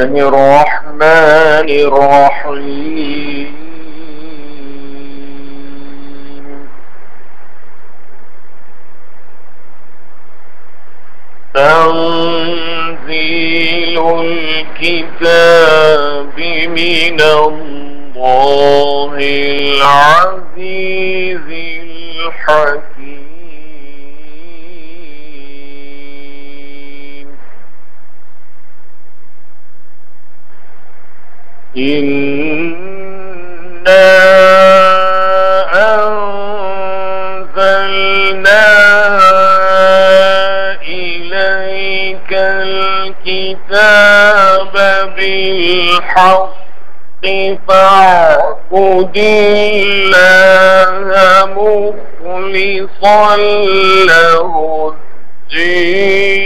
الله الرحمن الرحيم تنزيل الكتاب من الله العزيز الحكيم إنا أنزلنا إليك الكتاب بالحق فاعبد الله مخلصا له الدين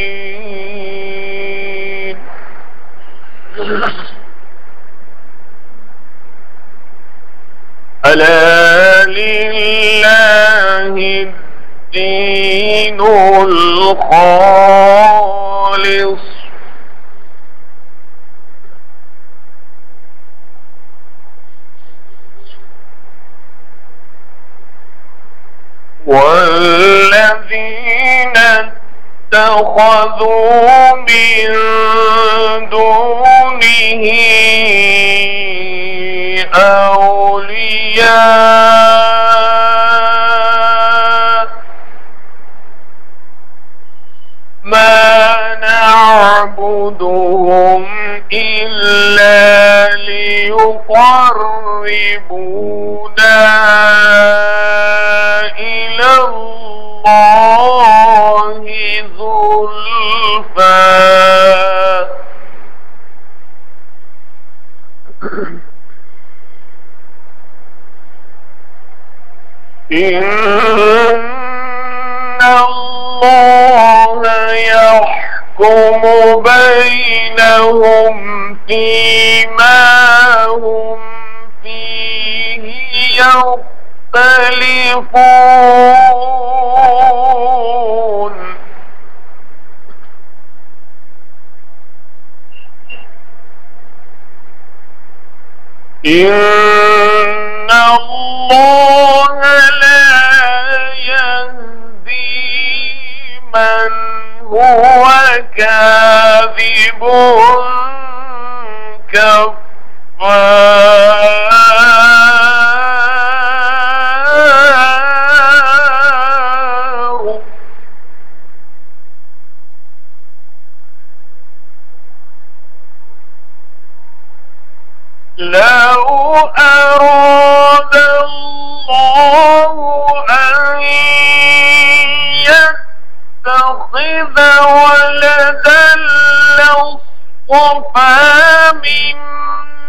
ألا لله الدين الخالص والذين اتخذوا من دونه أولياء ما نعبدهم إلا ليقربونا إلى الله زلفى إن الله يحكم بينهم فيما هم فيه يختلفون إن الله لا يهدي من هو كاذب كفار لو أراد الله أن يتخذ ولدا لاصطفى مما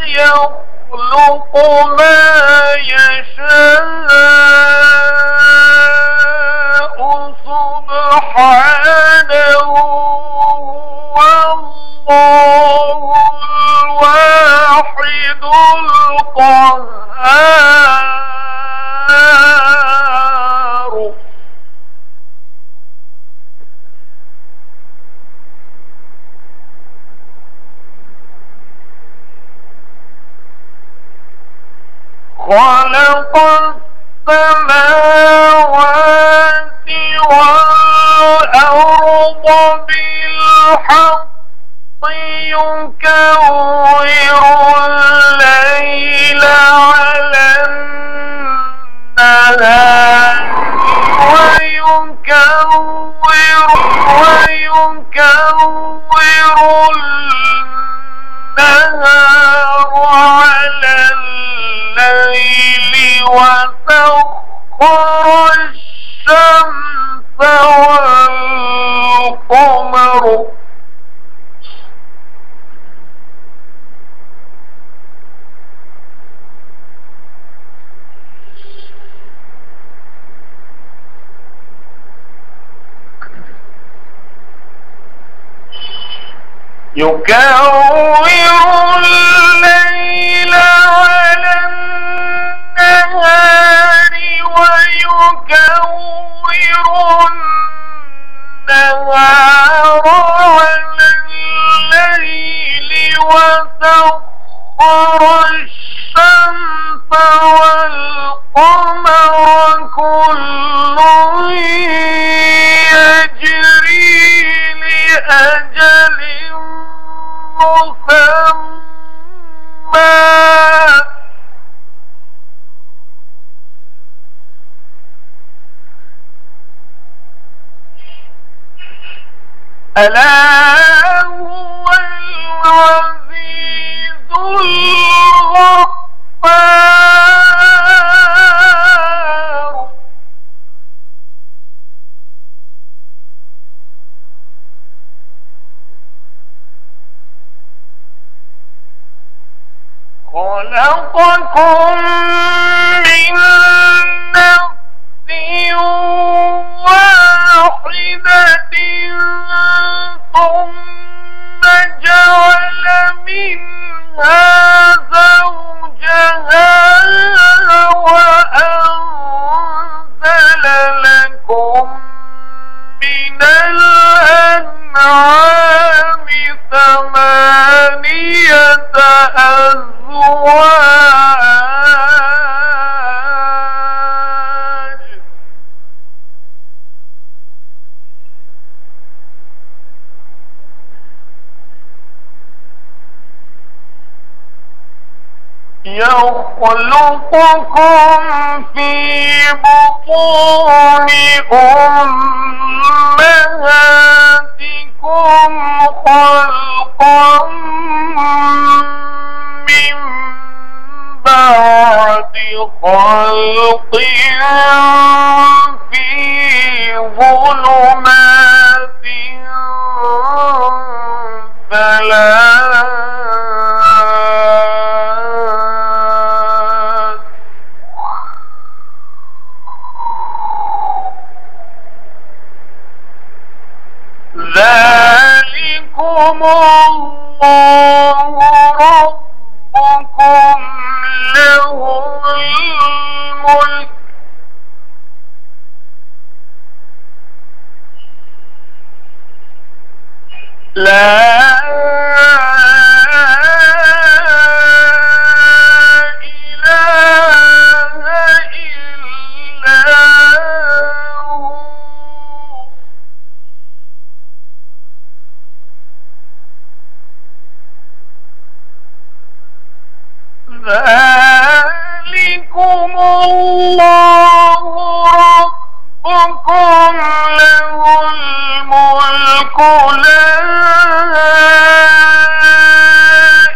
يخلق ما يشاء سبحانه والله الواحد القهار خلق السماوات والأرض بالحق يكور الليل على النهار ويكور النهار على الليل وسخر الشمس والقمر يكور الليل على النهار ويكور النهار على الليل ألا هو العزيز الغفار خلقكم من نفس واحدة ثم جعل منها زوجها وأنزل لكم من الأنعام ثمانية أزواج يخلقكم في بطون أمهاتكم خلقا من بعد خلق في ظلمات ثلاث ذلكم الله ربكم له الملك لا إله إلا هو ذلكم الله ربكم له الملك لا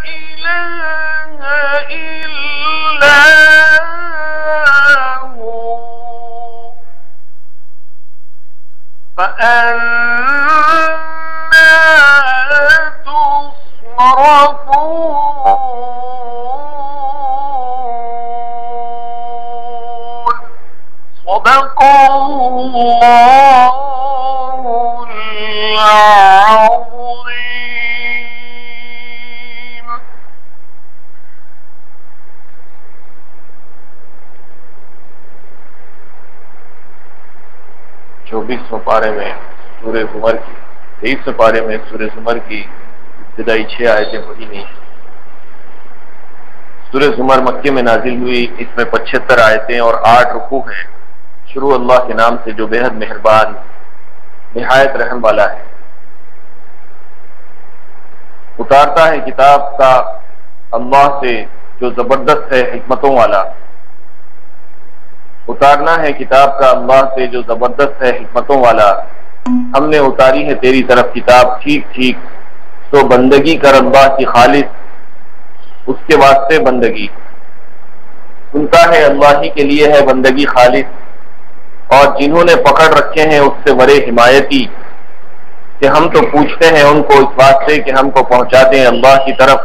إله إلا هو فأنا تصرفون صدق الله العظيم. چوبیسویں پارے میں سورہ زمر کی 23ویں پارے میں سورہ زمر کی ابتدائی 6 آیتیں پڑھی گئی. سورہ زمر مکے میں نازل ہوئی. اس میں 75 آیتیں اور 8 رکوع ہیں. شروع اللہ کے نام سے جو بے حد مہربان نہایت رحم والا ہے. اتارتا ہے کتاب کا اللہ سے جو زبردست ہے حکمتوں والا. اتارنا ہے کتاب کا اللہ سے جو زبردست ہے حکمتوں والا. ہم نے اتاری ہے تیری طرف کتاب ٹھیک ٹھیک تو بندگی کر اللہ کی خالص اس کے واسطے بندگی. سنتا ہے اللہ ہی کے لیے ہے بندگی خالص اور جنہوں نے پکڑ رکھے ہیں اس سے بڑے حمایتی کہ ہم تو پوچھتے ہیں ان کو اس واسطے کہ ہم کو پہنچا دیں اللہ کی طرف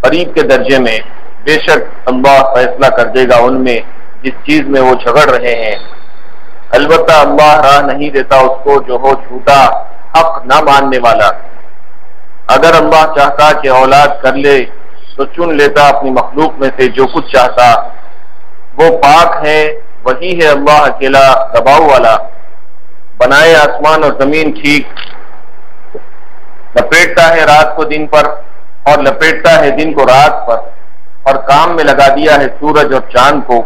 قریب کے درجے میں. بے شک اللہ فیصلہ کر دے گا ان میں جس چیز میں وہ جھگڑ رہے ہیں. البتہ اللہ راہ نہیں دیتا اس کو جو ہو جھوٹا حق نہ ماننے والا. اگر اللہ چاہتا کہ اولاد کر لے تو چن لیتا اپنی مخلوق میں سے جو کچھ چاہتا. وہ پاک ہے وہی ہے اللہ اکیلا دباؤ والا. بنائے آسمان اور زمین ٹھیک لپیٹتا ہے رات کو دن پر اور لپیٹتا ہے دن کو رات پر اور کام میں لگا دیا ہے سورج اور چاند کو.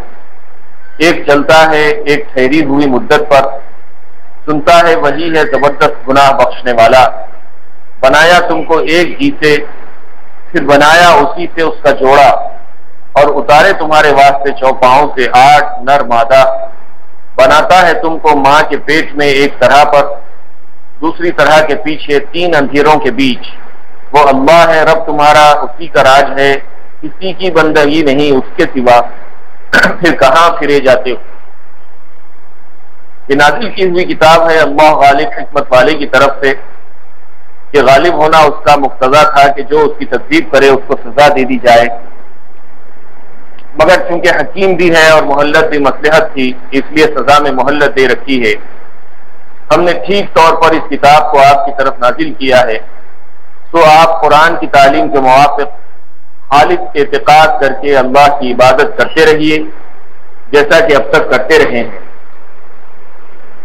ایک چلتا ہے ایک ٹھہری ہوئی مدت پر. سنتا ہے وہی ہے زبردست گناہ بخشنے والا. بنایا تم کو ایک جی سے پھر بنایا اسی سے اس کا جوڑا اور اتارے تمہارے واسطے چوپاؤں سے 8 نر مادہ. بناتا ہے تم کو ماں کے پیٹ میں ایک طرح پر دوسری طرح کے پیچھے 3 اندھیروں کے بیچ وہ اللہ ہے، رب تمہارا اسی کا راج ہے، کسی کی بندگی نہیں اس کے سوا، پھر کہاں پھرے جاتے ہو۔ یہ نازل کی ہوئی کتاب ہے اللہ غالب حکمت والے کی طرف سے، کہ غالب ہونا اس کا مقتضا تھا کہ جو اس کی تکذیب کرے اس کو سزا دے دی جائے، مگر چونکہ حکیم بھی ہے اور مہلت بھی مصلحت تھی، اس لیے سزا میں مہلت دے رکھی ہے۔ ہم نے ٹھیک طور پر اس کتاب کو آپ کی طرف نازل کیا ہے، تو آپ قرآن کی تعلیم کے موافق خالص اعتقاد کر کے اللہ کی عبادت کرتے رہیے جیسا کہ اب تک کرتے رہے ہیں۔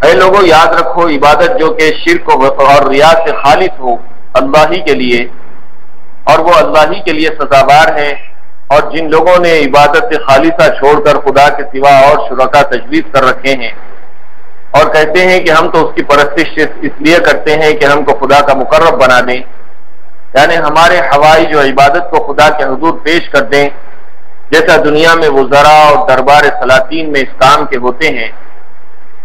اے لوگوں، یاد رکھو عبادت جو کہ شرک اور ریا سے خالص ہو اللہ ہی کے لیے، اور وہ اللہ ہی کے لیے سزاوار ہے، اور جن لوگوں نے عبادت سے خالصہ چھوڑ کر خدا کے سوا اور شرکا تجویز کر رکھے ہیں اور کہتے ہیں کہ ہم تو اس کی پرستش اس لیے کرتے ہیں کہ ہم کو خدا کا مقرب بنا دیں، یعنی ہمارے حوائی جو عبادت کو خدا کے حضور پیش کر دیں، جیسا دنیا میں وزراء اور دربار سلاطین میں اس کام کے ہوتے ہیں،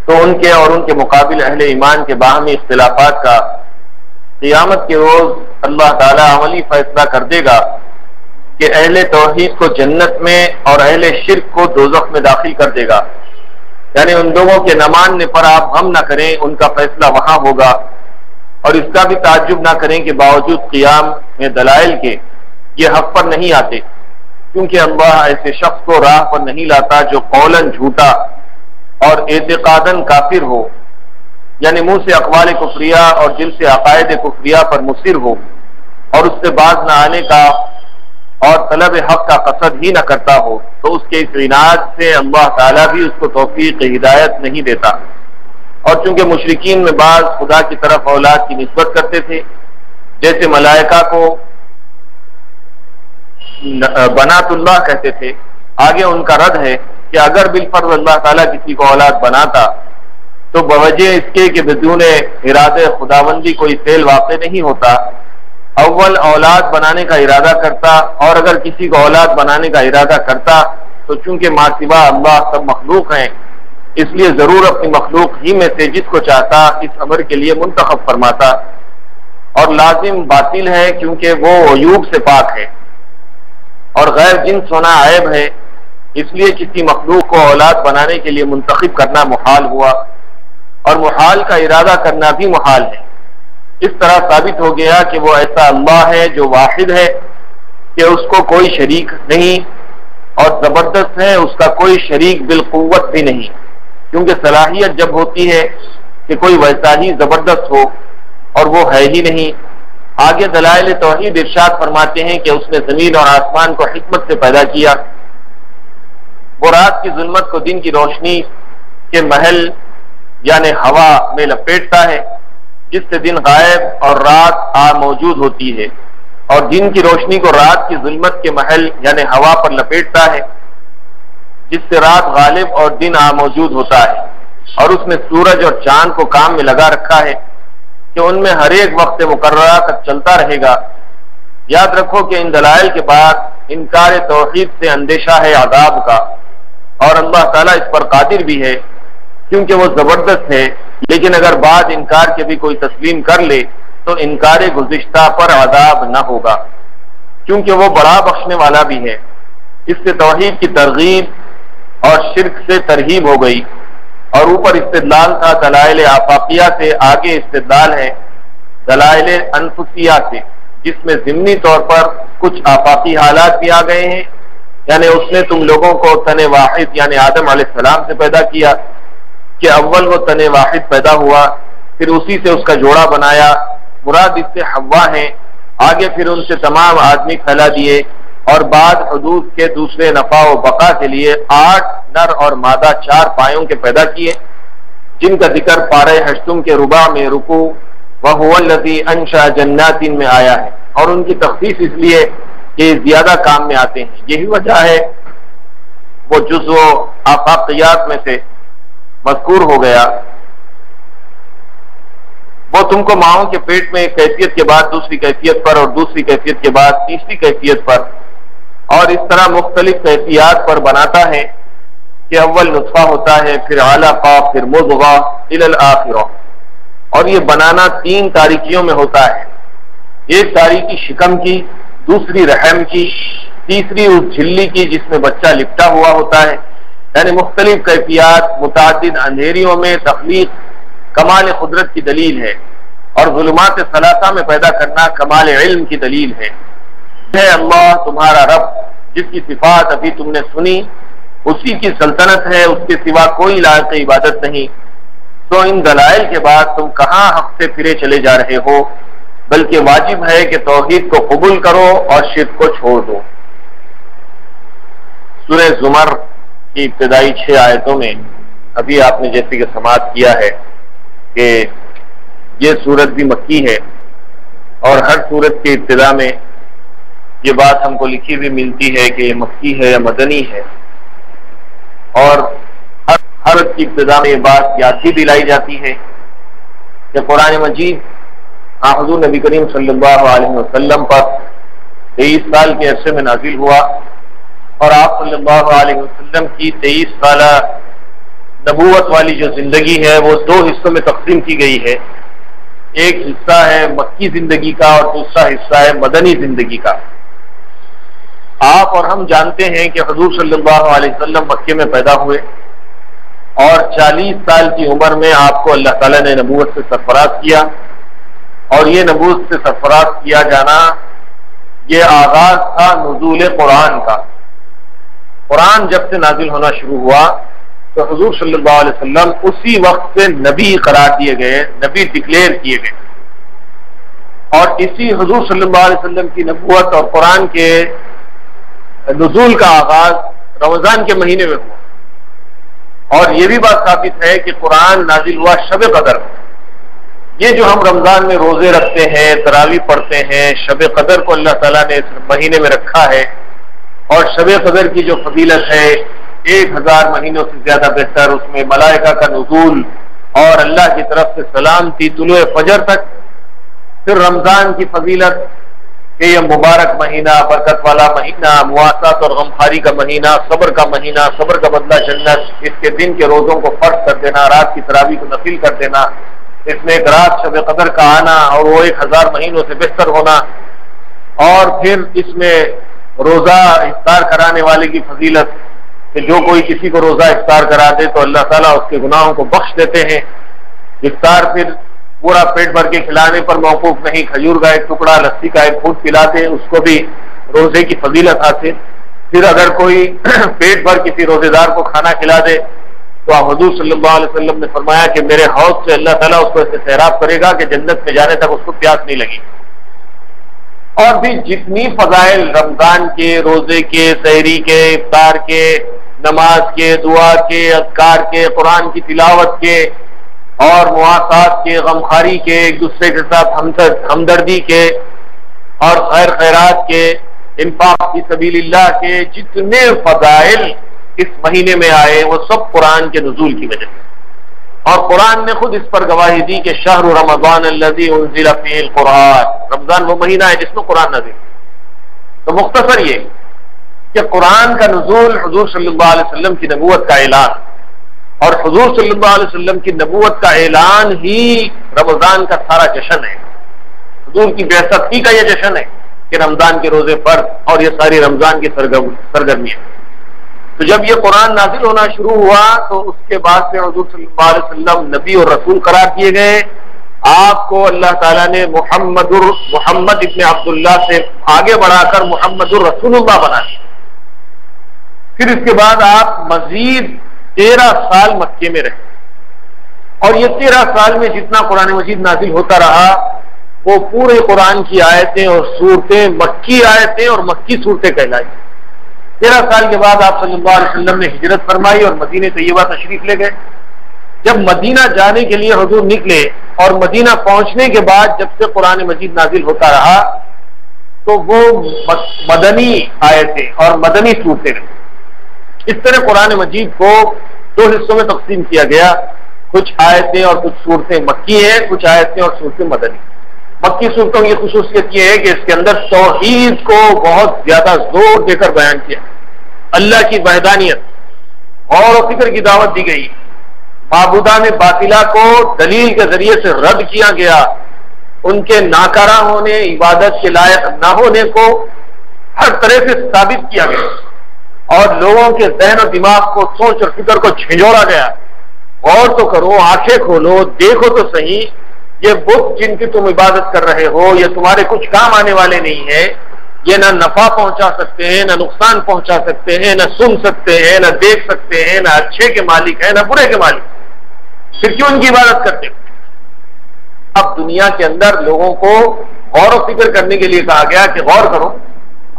تو ان کے اور ان کے مقابل اہل ایمان کے باہمی اختلافات کا قیامت کے روز اللہ تعالیٰ عملی فیصلہ کر دے گا کہ اہل توحید کو جنت میں اور اہل شرک کو دوزخ میں داخل کر دے گا، یعنی ان لوگوں کے نہ ماننے پر آپ غم نہ کریں، ان کا فیصلہ وہاں ہوگا، اور اس کا بھی تعجب نہ کریں کہ باوجود قیام میں دلائل کے یہ حق پر نہیں آتے، کیونکہ اللہ ایسے شخص کو راہ پر نہیں لاتا جو قولاً جھوٹا اور اعتقاداً کافر ہو، یعنی منہ سے اقوال کفریہ اور دل سے عقائد کفریہ پر مصر ہو، اور اس سے باز نہ آنے کا اور طلب حق کا قصد ہی نہ کرتا ہو، تو اس کے اس عناد سے اللہ تعالیٰ بھی اس کو توفیق ہدایت نہیں دیتا۔ اور چونکہ مشرکین میں بعض خدا کی طرف اولاد کی نسبت کرتے تھے، جیسے ملائکہ کو بنات اللہ کہتے تھے، آگے ان کا رد ہے کہ اگر بالفرض اللہ تعالیٰ کسی کو اولاد بناتا تو بوجہ اس کے کہ بدون ارادہ خداوندی کوئی فعل واقع نہیں ہوتا، اول اولاد بنانے کا ارادہ کرتا، اور اگر کسی کو اولاد بنانے کا ارادہ کرتا تو چونکہ ما سوا اللہ سب مخلوق ہیں، اس لیے ضرور اپنی مخلوق ہی میں سے جس کو چاہتا اس امر کے لیے منتخب فرماتا، اور لازم باطل ہے کیونکہ وہ عیوب سے پاک ہے اور غیر جنس ہونا عیب ہے، اس لیے کسی مخلوق کو اولاد بنانے کے لیے منتخب کرنا محال ہوا، اور محال کا ارادہ کرنا بھی محال ہے۔ اس طرح ثابت ہو گیا کہ وہ ایسا اللہ ہے جو واحد ہے کہ اس کو کوئی شریک نہیں، اور زبردست ہے، اس کا کوئی شریک بالقوت بھی نہیں، کیونکہ صلاحیت جب ہوتی ہے کہ کوئی ویسا ہی زبردست ہو اور وہ ہے ہی نہیں۔ آگے دلائل توحید ارشاد فرماتے ہیں کہ اس نے زمین اور آسمان کو حکمت سے پیدا کیا، وہ رات کی ظلمت کو دن کی روشنی کے محل یعنی ہوا میں لپیٹتا ہے، جس سے دن غائب اور رات موجود ہوتی ہے، اور دن کی روشنی کو رات کی ظلمت کے محل یعنی ہوا پر لپیٹتا ہے، جس سے رات غالب اور دن موجود ہوتا ہے، اور اس میں سورج اور چاند کو کام میں لگا رکھا ہے کہ ان میں ہر ایک وقت مقررہ تک چلتا رہے گا۔ یاد رکھو کہ ان دلائل کے بعد انکار توحید سے اندیشہ ہے عذاب کا، اور اللہ تعالیٰ اس پر قادر بھی ہے کیونکہ وہ زبردست ہے، لیکن اگر بعد انکار کے بھی کوئی تسلیم کر لے تو انکار گزشتہ پر عذاب نہ ہوگا، کیونکہ وہ بڑا بخشنے والا بھی ہے۔ اس سے توحید کی ترغیب اور شرک سے ترہیب ہو گئی، اور اوپر استدلال تھا دلائل آفاقیہ سے، آگے استدلال ہے دلائل انفسیہ سے، جس میں ضمنی طور پر کچھ آفاقی حالات بھی آ گئے ہیں، یعنی اس نے تم لوگوں کو تن واحد یعنی آدم علیہ السلام سے پیدا کیا کہ اول وہ تن واحد پیدا ہوا، پھر اسی سے اس کا جوڑا بنایا، مراد اس سے حوا ہیں، آگے پھر ان سے تمام آدمی پھیلا دیے، اور بعد حدود کے دوسرے نفع و بقا کے لیے 8 نر اور مادہ 4 پایوں کے پیدا کیے، جن کا ذکر پارہ ہشتم کے ربع میں رکوع وَهُوَ الَّذِي أَنشَأَ جَنَّاتٍ میں آیا ہے، اور ان کی تخصیص اس لیے کہ زیادہ کام میں آتے ہیں۔ یہی وجہ ہے وہ جزء آفاقیات میں سے مذکور ہو گیا۔ وہ تم کو ماؤں کے پیٹ میں ایک کیفیت کے بعد دوسری کیفیت پر، اور دوسری کیفیت کے بعد تیسری کیفیت پر، اور اس طرح مختلف کیفیات پر بناتا ہے کہ اول نطفہ ہوتا ہے، پھر علقہ، پھر مضغہ الی الآخرہ، اور یہ بنانا 3 تاریکیوں میں ہوتا ہے، ایک تاریکی شکم کی، دوسری رحم کی، تیسری اس جھلی کی جس میں بچہ لپٹا ہوا ہوتا ہے، یعنی مختلف کیفیات، متعدد اندھیریوں میں تخلیق کمال قدرت کی دلیل ہے، اور ظلمات ثلاثہ میں پیدا کرنا کمال علم کی دلیل ہے۔ ہے اللہ تمہارا رب جس کی صفات ابھی تم نے سنی، اسی کی سلطنت ہے، اس کے سوا کوئی لائق عبادت نہیں، تو ان دلائل کے بعد تم کہاں حق سے پھرے چلے جا رہے ہو، بلکہ واجب ہے کہ توحید کو قبول کرو اور شرک کو چھوڑ دو۔ سورہ زمر کی ابتدائی 6 آیتوں میں ابھی آپ نے جیسے کہ سماعت کیا ہے کہ یہ سورت بھی مکی ہے، اور ہر سورت کی ابتدا میں یہ بات ہم کو لکھی ہوئی ملتی ہے کہ یہ مکی ہے یا مدنی ہے، اور ہر کی ابتدا میں یہ بات یاد بھی دلائی جاتی ہے کہ قرآن مجید حضور نبی کریم صلی اللہ علیہ وسلم پر 23 سال کے عرصے میں نازل ہوا، اور آپ صلی اللہ علیہ وسلم کی 23 سالہ نبوت والی جو زندگی ہے وہ 2 حصوں میں تقسیم کی گئی ہے، ایک حصہ ہے مکی زندگی کا اور دوسرا حصہ ہے مدنی زندگی کا۔ آپ اور ہم جانتے ہیں کہ حضور صلی اللہ علیہ وسلم مکے میں پیدا ہوئے، اور 40 سال کی عمر میں آپ کو اللہ تعالیٰ نے نبوت سے سرفراز کیا، اور یہ نبوت سے سرفراز کیا جانا یہ آغاز تھا نزول قرآن کا۔ قرآن جب سے نازل ہونا شروع ہوا تو حضور صلی اللہ علیہ وسلم اسی وقت سے نبی قرار دیے گئے، نبی ڈکلیئر کیے گئے، اور اسی حضور صلی اللہ علیہ وسلم کی نبوت اور قرآن کے نزول کا آغاز رمضان کے مہینے میں ہوا، اور یہ بھی بات ثابت ہے کہ قرآن نازل ہوا شب قدر۔ یہ جو ہم رمضان میں روزے رکھتے ہیں، تراویح پڑھتے ہیں، شب قدر کو اللہ تعالیٰ نے اس مہینے میں رکھا ہے، اور شب قدر کی جو فضیلت ہے 1000 مہینوں سے زیادہ بہتر، اس میں ملائکہ کا نزول اور اللہ کی طرف سے سلامتی طلوع فجر تک، پھر رمضان کی فضیلت کہ یہ مبارک مہینہ، برکت والا مہینہ، مواسات اور غمخواری کا مہینہ، صبر کا مہینہ، صبر کا بدلہ جنت، اس کے دن کے روزوں کو فرض کر دینا، رات کی تراویح کو نفل کر دینا، اس میں ایک رات شب قدر کا آنا اور وہ 1000 مہینوں سے بہتر ہونا، اور پھر اس میں روزہ افطار کرانے والے کی فضیلت کہ جو کوئی کسی کو روزہ افطار کرا دے تو اللہ تعالیٰ اس کے گناہوں کو بخش دیتے ہیں۔ افطار پھر پورا پیٹ بھر کے کھلانے پر موقوف نہیں، کھجور کا ایک ٹکڑا، لسی کا ایک گھونٹ پلاتے، اس کو بھی روزے کی فضیلت حاصل۔ پھر اگر کوئی پیٹ بھر کسی روزے دار کو کھانا کھلا دے تو حضور صلی اللہ علیہ وسلم نے فرمایا کہ میرے حوض سے اللہ تعالیٰ اس کو ایسے سیراب کرے گا کہ جنت میں جانے تک اس کو پیاس نہیں لگی۔ اور بھی جتنی فضائل رمضان کے، روزے کے، سحری کے، افطار کے، نماز کے، دعا کے، اذکار کے، قرآن کی تلاوت کے، اور مواسات کے، غمخواری کے، ایک دوسرے کے ساتھ ہمدردی کے، اور خیر خیرات کے، انفاق فی سبیل اللہ کے، جتنے فضائل اس مہینے میں آئے وہ سب قرآن کے نزول کی وجہ سے، اور قرآن نے خود اس پر گواہی دی کہ شہر رمضان الذی انزل فیہ القرآن، رمضان وہ مہینہ ہے جس میں قرآن نازل۔ تو مختصر یہ کہ قرآن کا نزول حضور صلی اللہ علیہ وسلم کی نبوت کا اعلان، اور حضور صلی اللہ علیہ وسلم کی نبوت کا اعلان ہی رمضان کا سارا جشن ہے، حضور کی بعثت ہی کا یہ جشن ہے کہ رمضان کے روزے فرض اور یہ ساری رمضان کی سرگرمی ہے۔ تو جب یہ قرآن نازل ہونا شروع ہوا تو اس کے بعد سے حضور صلی اللہ علیہ وسلم نبی اور رسول قرار دیے گئے۔ آپ کو اللہ تعالیٰ نے محمد ابن عبداللہ سے آگے بڑھا کر محمد الرسول اللہ بنا دیا۔ پھر اس کے بعد آپ مزید 13 سال مکے میں رہے، اور یہ 13 سال میں جتنا قرآن مجید نازل ہوتا رہا وہ پورے قرآن کی آیتیں اور صورتیں مکی آیتیں اور مکی صورتیں کہلائی۔ 13 سال کے بعد آپ صلی اللہ علیہ وسلم نے ہجرت فرمائی اور مدینہ طیبہ تشریف لے گئے۔ جب مدینہ جانے کے لیے حضور نکلے اور مدینہ پہنچنے کے بعد جب سے قرآن مجید نازل ہوتا رہا تو وہ مدنی آیتیں اور مدنی صورتیں رہی۔ اس طرح قرآن مجید کو 2 حصوں میں تقسیم کیا گیا، کچھ آیتیں اور کچھ صورتیں مکی ہیں، کچھ آیتیں اور صورتیں مدنی۔ مکی صورتوں کی خصوصیت یہ ہے کہ اس کے اندر توحید کو بہت زیادہ زور دے کر بیان کیا، اللہ کی وحدانیت، غور و فکر کی دعوت دی گئی، معبودان باطلہ کو دلیل کے ذریعے سے رد کیا گیا، ان کے ناکارہ ہونے، عبادت کے لائق نہ ہونے کو ہر طرح سے ثابت کیا گیا، اور لوگوں کے ذہن و دماغ کو، سوچ اور فکر کو جھنجھوڑا گیا۔ غور تو کرو، آنکھیں کھولو، دیکھو تو صحیح، یہ بت جن کی تم عبادت کر رہے ہو یہ تمہارے کچھ کام آنے والے نہیں ہیں، یہ نہ نفع پہنچا سکتے ہیں، نہ نقصان پہنچا سکتے ہیں، نہ سن سکتے ہیں، نہ دیکھ سکتے ہیں، نہ اچھے کے مالک ہیں نہ برے کے مالک، پھر کیوں ان کی عبادت کرتے ہو؟ اب دنیا کے اندر لوگوں کو غور و فکر کرنے کے لیے کہا گیا کہ غور کرو،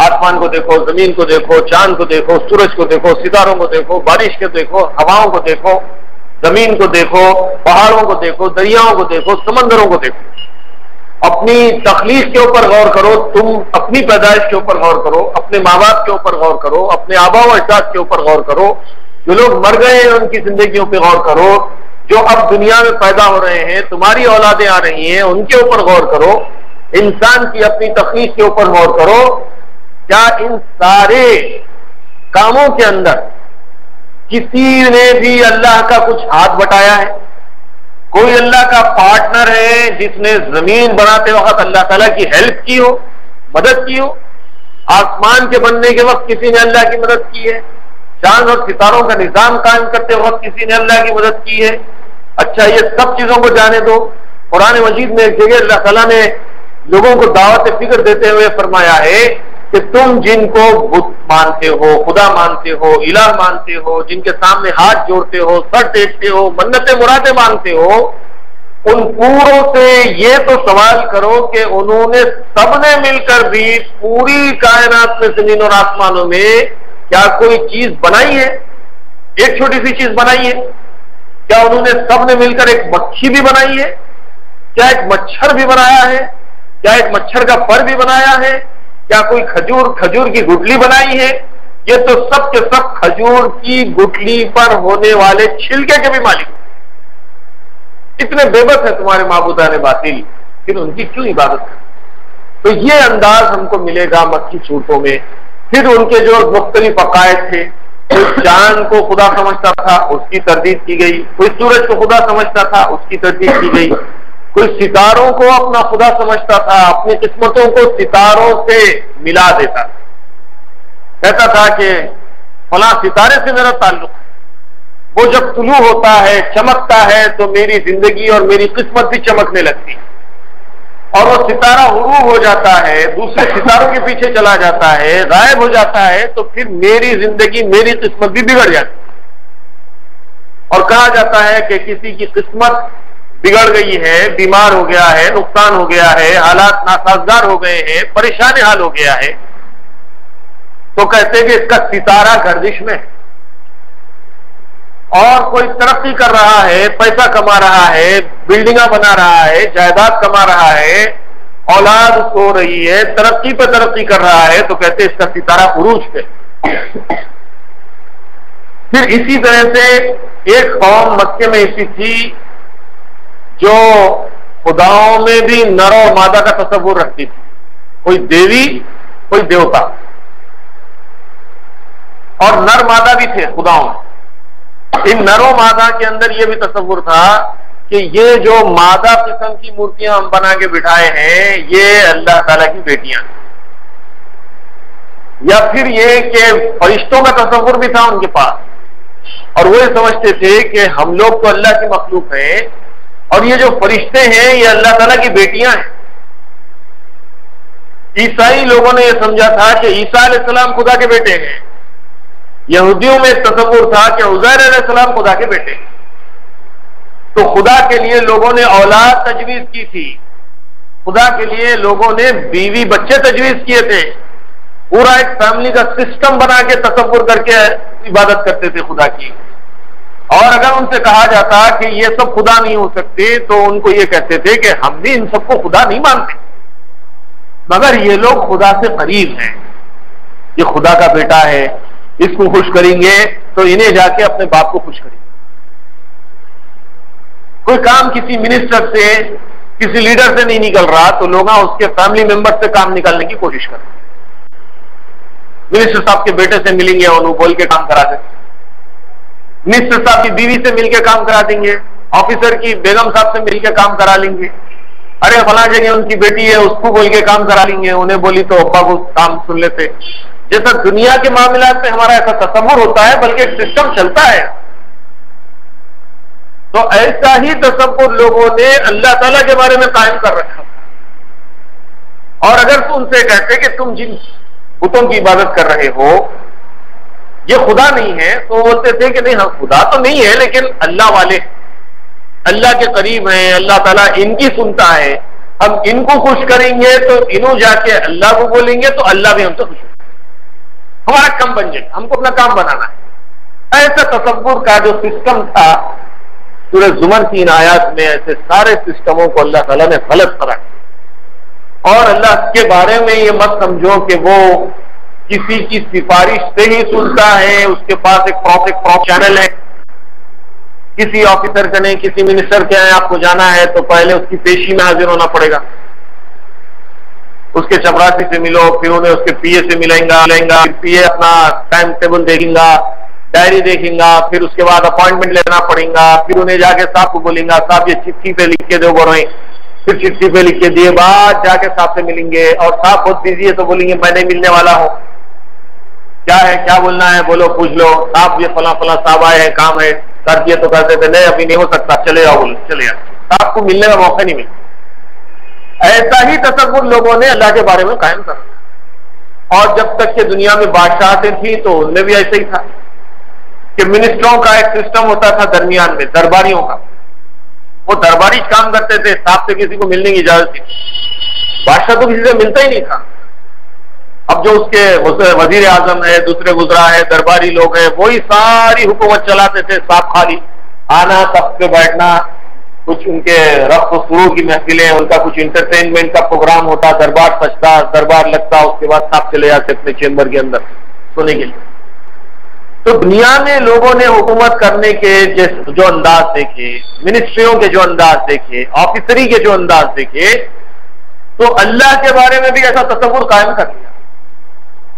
آسمان کو دیکھو، زمین کو دیکھو، چاند کو دیکھو، سورج کو دیکھو، ستاروں کو دیکھو، بارش کو دیکھو، ہواؤں کو دیکھو، زمین کو دیکھو، پہاڑوں کو دیکھو، دریاؤں کو دیکھو، سمندروں کو دیکھو، اپنی تخلیق کے اوپر غور کرو، تم اپنی پیدائش کے اوپر غور کرو، اپنے ماں باپ کے اوپر غور کرو، اپنے آبا و اجداد کے اوپر غور کرو، جو لوگ مر گئے ہیں ان کی زندگیوں پہ غور کرو، جو اب دنیا میں پیدا ہو رہے ہیں، تمہاری اولادیں آ رہی ہیں، ان کے اوپر غور کرو، انسان کی اپنی تخلیق کے اوپر غور کرو۔ کیا ان سارے کاموں کے اندر کسی نے بھی اللہ کا کچھ ہاتھ بٹایا ہے؟ کوئی اللہ کا پارٹنر ہے جس نے زمین بناتے وقت اللہ تعالیٰ کی ہیلپ کی ہو، مدد کی ہو؟ آسمان کے بننے کے وقت کسی نے اللہ کی مدد کی ہے؟ چاند اور ستاروں کا نظام قائم کرتے وقت کسی نے اللہ کی مدد کی ہے؟ اچھا، یہ سب چیزوں کو جانے دو، قرآن مجید میں ایک جگہ اللہ تعالیٰ نے لوگوں کو دعوت فکر دیتے ہوئے فرمایا ہے کہ تم جن کو بت مانتے ہو، خدا مانتے ہو، الہ مانتے ہو، جن کے سامنے ہاتھ جوڑتے ہو، سر ٹیکتے ہو، منتیں مرادیں مانگتے ہو، ان پوروں سے یہ تو سوال کرو کہ انہوں نے سب نے مل کر بھی پوری کائنات میں، زمین اور آسمانوں میں کیا کوئی چیز بنائی ہے؟ ایک چھوٹی سی چیز بنائی ہے؟ کیا انہوں نے سب نے مل کر ایک مکھی بھی بنائی ہے؟ کیا ایک مچھر بھی بنایا ہے؟ کیا ایک مچھر کا پر بھی بنایا ہے؟ کیا کوئی کھجور کی گٹلی بنائی ہے؟ یہ تو سب کے سب کھجور کی گٹلی پر ہونے والے چھلکے کے بھی مالک۔ اتنے بے بس ہیں تمہارے معبودان باطل، پھر ان کی کیوں عبادت کریں؟ تو یہ انداز ہم کو ملے گا مکی صورتوں میں۔ پھر ان کے جو مختلف عقائد تھے، کوئی چاند کو خدا سمجھتا تھا، اس کی تردید کی گئی، کوئی سورج کو خدا سمجھتا تھا، اس کی تردید کی گئی، کوئی ستاروں کو اپنا خدا سمجھتا تھا، اپنی قسمتوں کو ستاروں سے ملا دیتا تھا، کہتا تھا کہ فلاں ستارے سے میرا تعلق ہے، وہ جب طلوع ہوتا ہے، چمکتا ہے تو میری زندگی اور میری قسمت بھی چمکنے لگتی ہے، اور وہ ستارہ غروب ہو جاتا ہے، دوسرے ستاروں کے پیچھے چلا جاتا ہے، غائب ہو جاتا ہے، تو پھر میری زندگی، میری قسمت بھی بگڑ جاتی ہے۔ اور کہا جاتا ہے کہ کسی کی قسمت بگڑ گئی ہے، بیمار ہو گیا ہے، نقصان ہو گیا ہے، حالات ناسازگار ہو گئے ہیں، پریشان حال ہو گیا ہے، تو کہتے ہیں کہ اس کا ستارہ گردش میں ہے۔ اور کوئی ترقی کر رہا ہے، پیسہ کما رہا ہے، بلڈنگاں بنا رہا ہے، جائیداد کما رہا ہے، اولاد ہو رہی ہے، ترقی پہ ترقی کر رہا ہے، تو کہتے ہیں اس کا ستارہ عروج پہ۔ پھر اسی طرح سے ایک قوم مکے میں ایسی تھی جو خداؤں میں بھی نر و مادہ کا تصور رکھتی تھی، کوئی دیوی کوئی دیوتا، اور نر مادہ بھی تھے خداؤں میں۔ ان نر و مادہ کے اندر یہ بھی تصور تھا کہ یہ جو مادہ قسم کی مورتیاں ہم بنا کے بٹھائے ہیں یہ اللہ تعالیٰ کی بیٹیاں ہیں، یا پھر یہ کہ فرشتوں کا تصور بھی تھا ان کے پاس، اور وہ یہ سمجھتے تھے کہ ہم لوگ تو اللہ کی مخلوق ہیں اور یہ جو فرشتے ہیں یہ اللہ تعالیٰ کی بیٹیاں ہیں۔ عیسائی لوگوں نے یہ سمجھا تھا کہ عیسیٰ علیہ السلام خدا کے بیٹے ہیں، یہودیوں میں ایک تصور تھا کہ عزیر علیہ السلام خدا کے بیٹے ہیں۔ تو خدا کے لیے لوگوں نے اولاد تجویز کی تھی، خدا کے لیے لوگوں نے بیوی بچے تجویز کیے تھے، پورا ایک فیملی کا سسٹم بنا کے تصور کر کے عبادت کرتے تھے خدا کی۔ اور اگر ان سے کہا جاتا کہ یہ سب خدا نہیں ہو سکتے تو ان کو یہ کہتے تھے کہ ہم بھی ان سب کو خدا نہیں مانتے، مگر یہ لوگ خدا سے قریب ہیں، یہ خدا کا بیٹا ہے، اس کو خوش کریں گے تو انہیں جا کے اپنے باپ کو خوش کریں گے۔ کوئی کام کسی منسٹر سے، کسی لیڈر سے نہیں نکل رہا تو لوگ اس کے فیملی ممبر سے کام نکالنے کی کوشش کریں، منسٹر صاحب کے بیٹے سے ملیں گے اور وہ بول کے کام کرا دیں، منسٹر صاحب کی بیوی سے مل کے کام کرا دیں گے، آفیسر کی بیگم صاحب سے مل کے کام کرا لیں گے، ارے فلاں جگہ ان کی بیٹی ہے اس کو بول کے کام کرا لیں گے، انہیں بولی تو ابا کو کام سن لیتے. جیسا دنیا کے معاملات میں ہمارا ایسا تصور ہوتا ہے، بلکہ ایک سسٹم چلتا ہے. تو ایسا ہی تصور لوگوں نے اللہ تعالیٰ کے بارے میں قائم کر رکھا. اور اگر تم سے کہتے کہ تم جن بتوں کی عبادت کر رہے ہو یہ خدا نہیں ہے، تو بولتے تھے کہ نہیں ہاں خدا تو نہیں ہے لیکن اللہ والے اللہ کے قریب ہیں، اللہ تعالیٰ ان کی سنتا ہے، ہم ان کو خوش کریں گے تو انہوں جا کے اللہ کو بولیں گے تو اللہ بھی ہم سے خوش ہوگا، ہمارا کام بن جائے، ہم کو اپنا کام بنانا ہے. ایسا تصور کا جو سسٹم تھا سورہ زمر کی ان آیات میں ایسے سارے سسٹموں کو اللہ تعالیٰ نے غلط قرار دیا. اور اللہ کے بارے میں یہ مت سمجھو کہ وہ کسی کی سفارش سے ہی سنتا ہے، اس کے پاس ایک پراپر چینل ہے. کسی آفیسر کا نہیں، کسی منسٹر کے ہیں آپ کو جانا ہے تو پہلے اس کی پیشی میں حاضر ہونا پڑے گا، اس کے چپراسی سے ملو، پھر انہیں اس کے پی اے سے ملیں گا، پی اے اپنا ٹائم ٹیبل دیکھیں گا، ڈائری دیکھیں گا، پھر اس کے بعد اپوائنٹمنٹ لینا پڑے گا، پھر انہیں جا کے صاحب کو بولیں گا صاحب یہ چٹھی پہ لکھ کے دو بروئیں، پھر چٹھی پہ لکھ کے دیے بعد جا کے صاحب سے ملیں گے. اور صاحب بہت بزی ہے تو بولیں گے میں نہیں ملنے والا ہوں، کیا ہے کیا بولنا ہے بولو پوچھ لو، صاحب یہ فلاں فلاں صاحب آئے ہیں کام ہے، کر دیے تو کہتے تھے نہیں ابھی نہیں ہو سکتا چلے جاؤ، بولو چلے جاؤ، صاحب کو ملنے کا موقع نہیں ملتا. ایسا ہی تصور لوگوں نے اللہ کے بارے میں قائم کر. اور جب تک کہ دنیا میں بادشاہتیں تھیں تو ان میں بھی ایسا ہی تھا کہ منسٹروں کا ایک سسٹم ہوتا تھا درمیان میں، درباریوں کا، وہ درباری کام کرتے تھے، صاحب سے کسی کو ملنے کی اجازت تھی، بادشاہ تو کسی سے ملتا ہی نہیں تھا. اب جو اس کے وزیر اعظم ہے، دوسرے وزراء ہے، درباری لوگ ہیں، وہی ساری حکومت چلاتے تھے. صاحب خالی آنا، تخت پہ بیٹھنا، کچھ ان کے رقص و سرور کی محفلیں، ان کا کچھ انٹرٹینمنٹ کا پروگرام ہوتا، دربار سجتا، دربار لگتا، اس کے بعد صاحب چلے جاتے اپنے چیمبر کے اندر سونے کے لیے. تو دنیا میں لوگوں نے حکومت کرنے کے جو انداز دیکھے، منسٹریوں کے جو انداز دیکھے، آفیسری کے جو انداز دیکھے، تو اللہ کے بارے میں بھی ایسا تصور قائم کر دیا.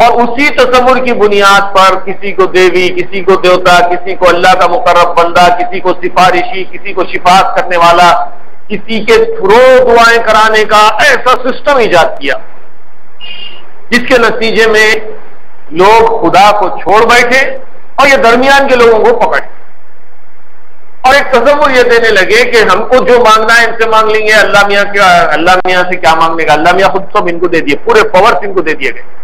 اور اسی تصور کی بنیاد پر کسی کو دیوی، کسی کو دیوتا، کسی کو اللہ کا مقرب بندہ، کسی کو سفارشی، کسی کو شفاعت کرنے والا، کسی کے تھرو دعائیں کرانے کا ایسا سسٹم ایجاد کیا جس کے نتیجے میں لوگ خدا کو چھوڑ بیٹھے اور یہ درمیان کے لوگوں کو پکڑ اور ایک تصور یہ دینے لگے کہ ہم کو جو مانگنا ہے ان سے مانگ لیں گے، اللہ میاں سے کیا مانگنے کا، اللہ میاں خود سب ان کو دے دیے، پورے پاورز ان کو دے دیے گئے،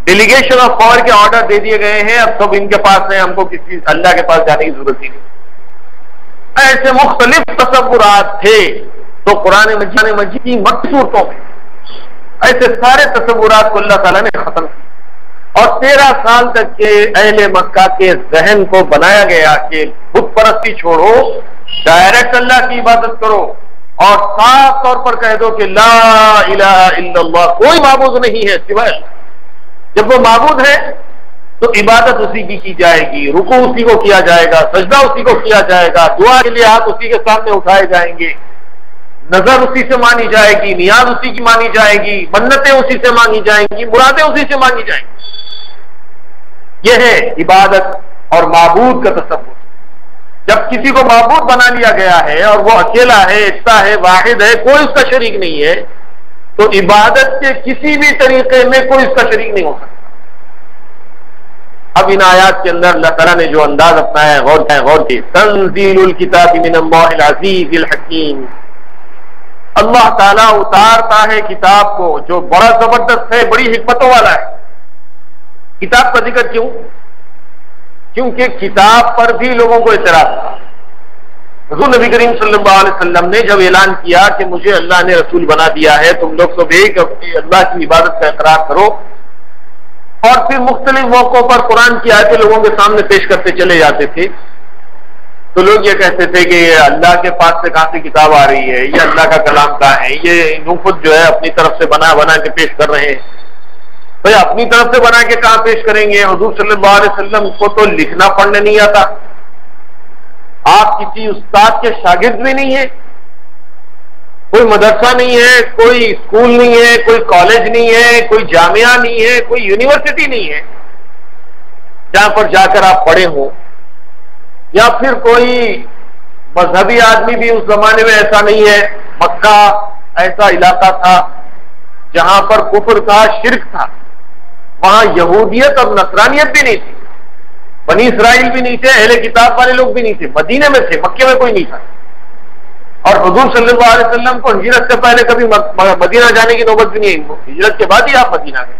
ڈیلیگیشن آف پاور کے آرڈر دے دیے گئے ہیں، اب سب ان کے پاس ہیں، ہم کو کسی اللہ کے پاس جانے کی ضرورت ہی نہیں. ایسے مختلف تصورات تھے. تو قرآن مجید کی مکی صورتوں میں ایسے سارے تصورات کو اللہ تعالیٰ نے ختم کیا اور 13 سال تک کے اہل مکہ کے ذہن کو بنایا گیا کہ بت پرستی چھوڑو، ڈائریکٹ اللہ کی عبادت کرو اور صاف طور پر کہہ دو کہ لا الہ الا اللہ، کوئی معبود نہیں ہے سوائے اللہ. جب وہ معبود ہے تو عبادت اسی کی جائے گی، رکوع اسی کو کیا جائے گا، سجدہ اسی کو کیا جائے گا، دعا کے لیے ہاتھ اسی کے سامنے اٹھائے جائیں گے، نظر اسی سے مانی جائے گی، نیاز اسی کی مانی جائے گی، منتیں اسی سے مانی جائیں گی، مرادیں اسی سے مانی جائیں گی. یہ ہے عبادت اور معبود کا تصور. جب کسی کو معبود بنا لیا گیا ہے اور وہ اکیلا ہے، ایسا ہے، واحد ہے، کوئی اس کا شریک نہیں ہے، تو عبادت کے کسی بھی طریقے میں کوئی اس کا شریک نہیں ہو سکتا. اب ان آیات کے اندر اللہ تعالیٰ نے جو انداز اپنایا ہے غور کی، تنزیل الکتاب من اللہ العزیز الحکیم. اللہ تعالیٰ اتارتا ہے کتاب کو جو بڑا زبردست ہے، بڑی حکمتوں والا ہے. کتاب کا ذکر کیوں؟ کیونکہ کتاب پر بھی لوگوں کو اعتراض تھا. حضور نبی کریم صلی اللہ علیہ وسلم نے جب اعلان کیا کہ مجھے اللہ نے رسول بنا دیا ہے، تم لوگ سب ایک اللہ کی عبادت کا اقرار کرو، اور پھر مختلف موقعوں پر قرآن کی آیتیں لوگوں کے سامنے پیش کرتے چلے جاتے تھے، تو لوگ یہ کہتے تھے کہ یہ اللہ کے پاس سے کہاں سے کتاب آ رہی ہے، یہ اللہ کا کلام کہاں ہے، یہ خود جو ہے اپنی طرف سے بنا کے پیش کر رہے ہیں. بھائی اپنی طرف سے بنا کے کہاں پیش کریں گے؟ حضور صلی اللہ علیہ وسلم کو تو لکھنا پڑھنے نہیں آتا، آپ کسی استاد کے شاگرد بھی نہیں ہیں، کوئی مدرسہ نہیں ہے، کوئی اسکول نہیں ہے، کوئی کالج نہیں ہے، کوئی جامعہ نہیں ہے، کوئی یونیورسٹی نہیں ہے جہاں پر جا کر آپ پڑھے ہوں. یا پھر کوئی مذہبی آدمی بھی اس زمانے میں ایسا نہیں ہے. مکہ ایسا علاقہ تھا جہاں پر کفر تھا، شرک تھا، وہاں یہودیت اور نصرانیت بھی نہیں تھی، بنی اسرائیل بھی نہیں تھے، اہل کتاب والے لوگ بھی نہیں تھے، مدینے میں تھے، مکے میں کوئی نہیں تھا. اور حضور صلی اللہ علیہ وسلم کو ہجرت سے پہلے کبھی مدینہ جانے کی نوبت بھی نہیں، ہجرت کے بعد ہی آپ مدینہ گئے.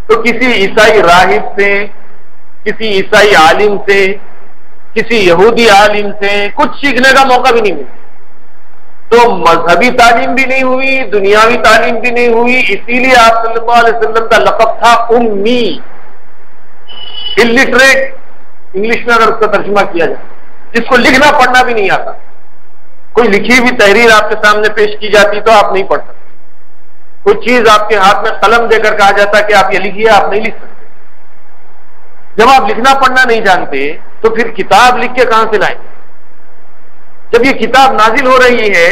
تو کسی عیسائی راہب سے، کسی عیسائی عالم سے، کسی یہودی عالم سے کچھ سیکھنے کا موقع بھی نہیں ملا. تو مذہبی تعلیم بھی نہیں ہوئی، دنیاوی تعلیم بھی نہیں ہوئی. اسی لیے آپ صلی اللہ علیہ وسلم کا لقب تھا امی، الٹریٹ. انگلش میں اگر اس کا ترجمہ کیا جائے، جس کو لکھنا پڑھنا بھی نہیں آتا. کوئی لکھی ہوئی تحریر آپ کے سامنے پیش کی جاتی تو آپ نہیں پڑھ سکتے. کوئی چیز آپ کے ہاتھ میں قلم دے کر کہا جاتا کہ آپ یہ لکھیے، آپ نہیں لکھ سکتے. جب آپ لکھنا پڑھنا نہیں جانتے تو پھر کتاب لکھ کے کہاں سے لائیں؟ جب یہ کتاب نازل ہو رہی ہے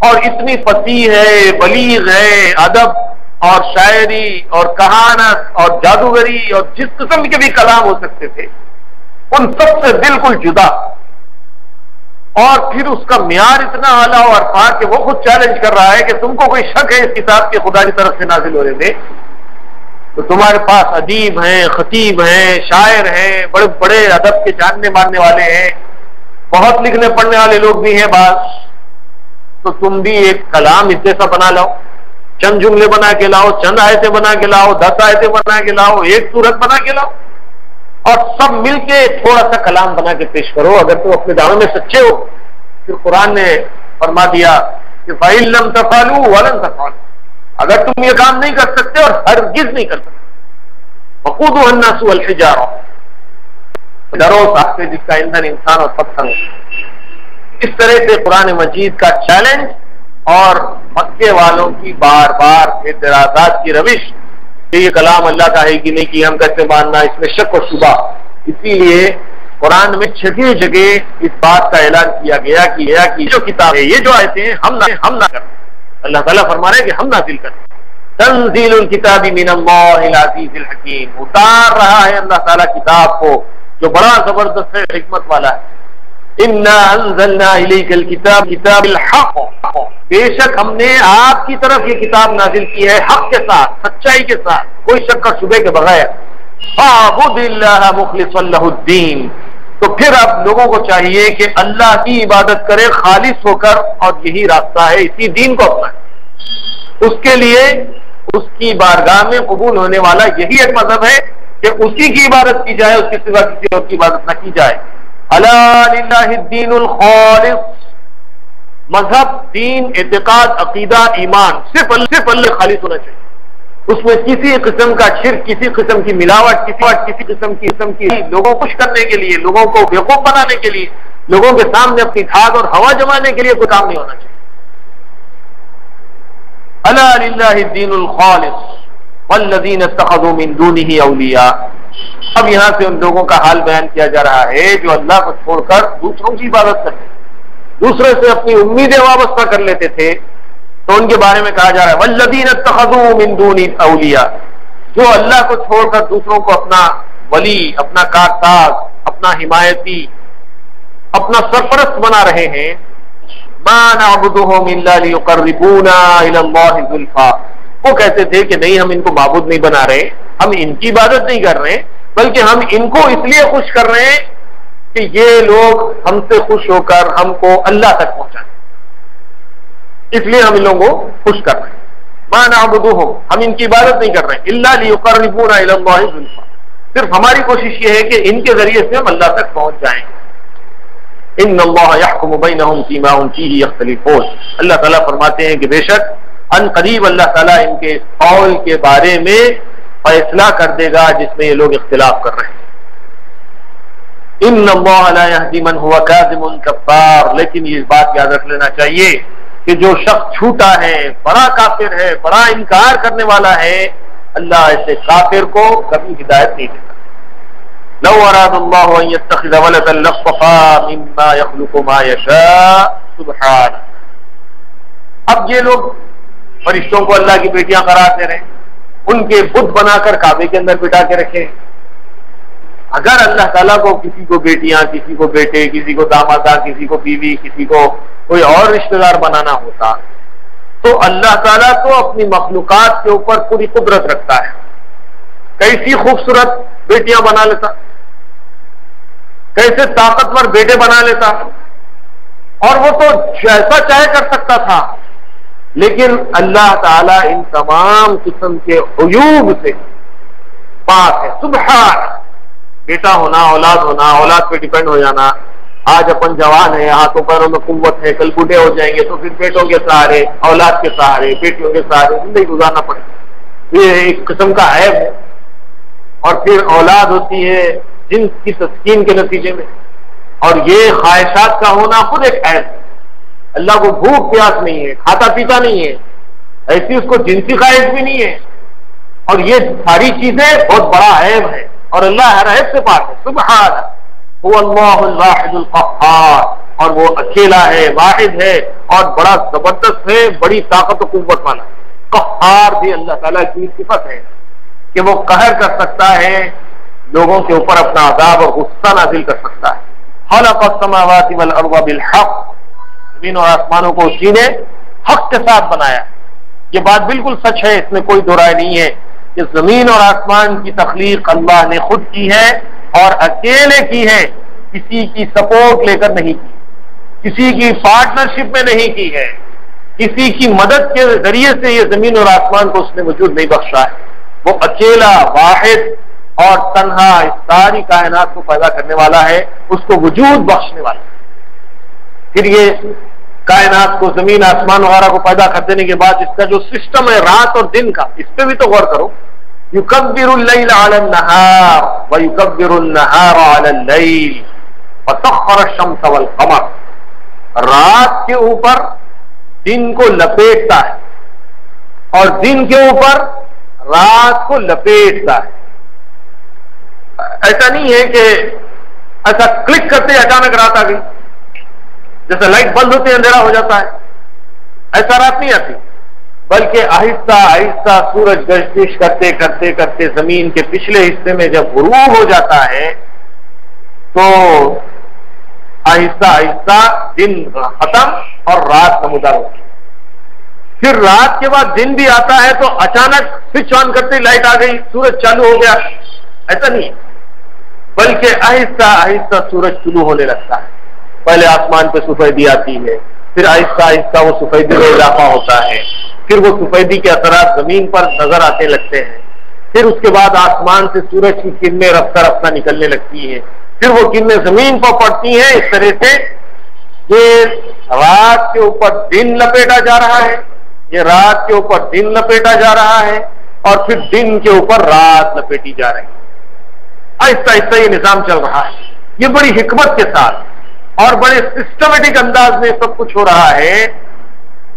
اور اتنی فصیح ہے، بلیغ ہے، ادب اور شاعری اور کہانت اور جادوگری اور جس قسم کے بھی کلام ہو سکتے تھے ان سب سے بالکل جدا، اور پھر اس کا معیار اتنا اعلیٰ اور عرفا کہ وہ خود چیلنج کر رہا ہے کہ تم کو کوئی شک ہے اس کتاب کے خدا کی طرف سے نازل ہو رہے تھے؟ تو تمہارے پاس ادیب ہیں، خطیب ہیں، شاعر ہیں، بڑے بڑے ادب کے جاننے ماننے والے ہیں، بہت لکھنے پڑھنے والے لوگ بھی ہیں بعض. تو تم بھی ایک کلام اس جیسا بنا لاؤ، چند جملے بنا کے لاؤ، چند آیتیں بنا کے لاؤ، 10 آیتیں بنا کے لاؤ، ایک سورت بنا کے لاؤ، اور سب مل کے تھوڑا سا کلام بنا کے پیش کرو. اگر تم اپنے دعوے میں سچے ہو. پھر قرآن نے فرما دیا کہ فَإِن لَّمْ تَفْعَلُوا وَلَن تَفْعَلُوا، اگر تم یہ کام نہیں کر سکتے اور ہرگز نہیں کر سکتے، وَقُودُهَا النَّاسُ وَالْحِجَارَةُ، ڈرو ساتھ سے جس کا ایندھن انسان اور پتھر ہو. اس طرح سے قرآن مجید کا چیلنج اور مکے والوں کی بار بار اعتراضات کی روش کہ یہ کلام اللہ کا ہے کہ نہیں، کہ ہم کیسے ماننا، اس میں شک و شبہ. اسی لیے قرآن میں جگہ جگہ اس بات کا اعلان کیا گیا کہ یہ جو کتاب ہے، یہ جو آیتیں ہیں ہم نہ کریں. اللہ تعالیٰ فرما رہے ہیں کہ ہم نازل کریں. تنزیل الکتاب من اللہ العزیز الحکیم، اتار رہا ہے اللہ تعالیٰ کتاب کو جو بڑا زبردست ہے، حکمت والا ہے. انا انزلنا الیک الکتاب کتاب الحق، بے شک ہم نے آپ کی طرف یہ کتاب نازل کی ہے حق کے ساتھ، سچائی کے ساتھ، کوئی شک اور شبہ کے بغیر. فاعبد اللہ مخلصا لہ الدین، تو پھر اب لوگوں کو چاہیے کہ اللہ کی عبادت کرے خالص ہو کر، اور یہی راستہ ہے، اسی دین کو اپنائیں. اس کے لیے اس کی بارگاہ میں قبول ہونے والا یہی ایک مذہب ہے کہ اسی کی عبادت کی جائے، اس کے سوا کسی اور کی عبادت نہ کی جائے. الا للہ الدین الخالص، مذہب، دین، اعتقاد، عقیدہ، ایمان صرف اللہ خالص ہونا چاہیے. اس میں کسی قسم کا شرک، کسی قسم کی ملاوٹ، کسی قسم کی لوگوں کو خوش کرنے کے لیے، لوگوں کو بیوقوف بنانے کے لیے، لوگوں کے سامنے اپنی دھاگ اور ہوا جمانے کے لیے کوئی کام نہیں ہونا چاہیے. الا للہ الدین الخالص والذین اتخذوا من دونہ اولیاء. اب یہاں سے ان لوگوں کا حال بیان کیا جا رہا ہے جو اللہ کو چھوڑ کر دوسروں کی عبادت کرتے، دوسرے سے اپنی امیدیں وابستہ کر لیتے تھے. تو ان کے بارے میں کہا جا رہا ہے والذین اتخذوا من دونہ اولیاء، جو اللہ کو چھوڑ کر دوسروں کو اپنا ولی، اپنا کارساز، اپنا حمایتی، اپنا سرپرست بنا رہے ہیں. ما نعبدهم الا ليقربونا الى الله زلفى، وہ کہتے تھے کہ نہیں، ہم ان کو معبود نہیں بنا رہے، ہم ان کی عبادت نہیں کر رہے، بلکہ ہم ان کو اس لیے خوش کر رہے ہیں کہ یہ لوگ ہم سے خوش ہو کر ہم کو اللہ تک پہنچائیں، اس لیے ہم ان لوگوں کو خوش کر رہے ہیں. ما نعبدهم، ہم ان کی عبادت نہیں کر رہے، الا ليقربونا الى الله زلفى، صرف ہماری کوشش یہ ہے کہ ان کے ذریعے سے ہم اللہ تک پہنچ جائیں. ان اللہ یحکم بینہم فیما هم فیہ یختلفون، اللہ تعالیٰ فرماتے ہیں کہ بے شک ان قریب اللہ تعالیٰ ان کے قول کے بارے میں فیصلہ کر دے گا جس میں یہ لوگ اختلاف کر رہے ہیں. ان اللہ لا یہدی من هو کاذب کفار، لیکن یہ بات یاد رکھ لینا چاہیے کہ جو شخص چھوٹا ہے، بڑا کافر ہے، بڑا انکار کرنے والا ہے، اللہ ایسے کافر کو کبھی ہدایت نہیں دیتا. لو اراد اللہ ان يتخذ ولدا لاصطفى مما يخلق ما يشاء سبحانہ. اب یہ لوگ فرشتوں کو اللہ کی بیٹیاں قرار دے رہے ہیں، ان کے بت بنا کر کعبے کے اندر بٹھا کے رکھے ہیں. اگر اللہ تعالیٰ کو کسی کو بیٹیاں، کسی کو بیٹے، کسی کو دامادہ، کسی کو بیوی، کسی کو کوئی اور رشتہ دار بنانا ہوتا تو اللہ تعالیٰ تو اپنی مخلوقات کے اوپر پوری قدرت رکھتا ہے. کیسی خوبصورت بیٹیاں بنا لیتا، کیسے طاقتور بیٹے بنا لیتا، اور وہ تو جیسا چاہے کر سکتا تھا. لیکن اللہ تعالیٰ ان تمام قسم کے عیوب سے پاک ہے. سبحان، بیٹا ہونا، اولاد ہونا، اولاد پہ ڈیپینڈ ہو جانا. آج اپن جوان ہیں، ہاتھوں پیروں میں قوت ہے، کل بوڑھے ہو جائیں گے تو پھر بیٹوں کے سہارے، اولاد کے سہارے، بیٹیوں کے سہارے زندگی گزارنا پڑے. یہ ایک قسم کا عیب ہے. اور پھر اولاد ہوتی ہے جنس کی تسکین کے نتیجے میں، اور یہ خواہشات کا ہونا خود ایک عیب ہے. اللہ کو بھوک پیاس نہیں ہے، کھاتا پیتا نہیں ہے، ایسی اس کو جنسی خواہش بھی نہیں ہے، اور یہ ساری چیزیں بہت بڑا عیب ہے. اور اللہ ہر عیب سے پاک ہے. سبحان هو اللہ الواحد القہار، اور وہ اکیلا ہے، واحد ہے، اور بڑا زبردست ہے، بڑی طاقت و قوت والا. قہار بھی اللہ تعالیٰ کی صفت ہے کہ وہ قہر کر سکتا ہے، لوگوں کے اوپر اپنا عذاب اور غصہ نازل کر سکتا ہے. خلق السماوات والارض بالحق، زمین اور آسمانوں کو اسی نے حق کے ساتھ بنایا. یہ بات بالکل سچ ہے، اس میں کوئی دو رائے نہیں ہے کہ زمین اور آسمان کی تخلیق اللہ نے خود کی ہے اور اکیلے کی ہے، کسی کی سپورٹ لے کر نہیں کی، کسی کی پارٹنرشپ میں نہیں کی ہے، کسی کی مدد کے ذریعے سے یہ زمین اور آسمان کو اس نے وجود نہیں بخشا ہے. وہ اکیلا، واحد اور تنہا اس ساری کائنات کو پیدا کرنے والا ہے، اس کو وجود بخشنے والا ہے. پھر یہ کائنات کو، زمین آسمان وغیرہ کو پیدا کر دینے کے بعد اس کا جو سسٹم ہے رات اور دن کا، اس پہ بھی تو غور کرو. یکبر اللیل علی النہار ویکبر النہار علی اللیل وسخر الشمس والقمر. رات کے اوپر دن کو لپیٹتا ہے اور دن کے اوپر رات کو لپیٹتا ہے. ایسا نہیں ہے کہ ایسا کلک کرتے اچانک رات آ گئی، جیسے لائٹ بند ہوتی ہے اندھیرا ہو جاتا ہے، ایسا رات نہیں آتی، بلکہ آہستہ آہستہ سورج گردش کرتے کرتے کرتے زمین کے پچھلے حصے میں جب غروب ہو جاتا ہے تو آہستہ آہستہ دن ختم اور رات نمودار ہوتی ہے. پھر رات کے بعد دن بھی آتا ہے تو اچانک سوئچ آن کرتے لائٹ آ گئی، سورج چالو ہو گیا، ایسا نہیں ہے، بلکہ آہستہ آہستہ سورج شروع ہونے لگتا ہے. پہلے آسمان پہ سفیدی آتی ہے، پھر آہستہ آہستہ وہ سفیدی میں اضافہ ہوتا ہے، پھر وہ سفیدی کے اثرات زمین پر نظر آنے لگتے ہیں، پھر اس کے بعد آسمان سے سورج کی کرنیں رفتہ رفتہ نکلنے لگتی ہیں، پھر وہ کرنیں زمین پر پڑتی ہیں. اس طرح سے یہ رات کے اوپر دن لپیٹا جا رہا ہے، یہ رات کے اوپر دن لپیٹا جا رہا ہے، اور پھر دن کے اوپر رات لپیٹی جا رہی ہے. آہستہ آہستہ یہ نظام چل رہا ہے. یہ بڑی حکمت کے ساتھ اور بڑے سسٹمیٹک انداز میں سب کچھ ہو رہا ہے.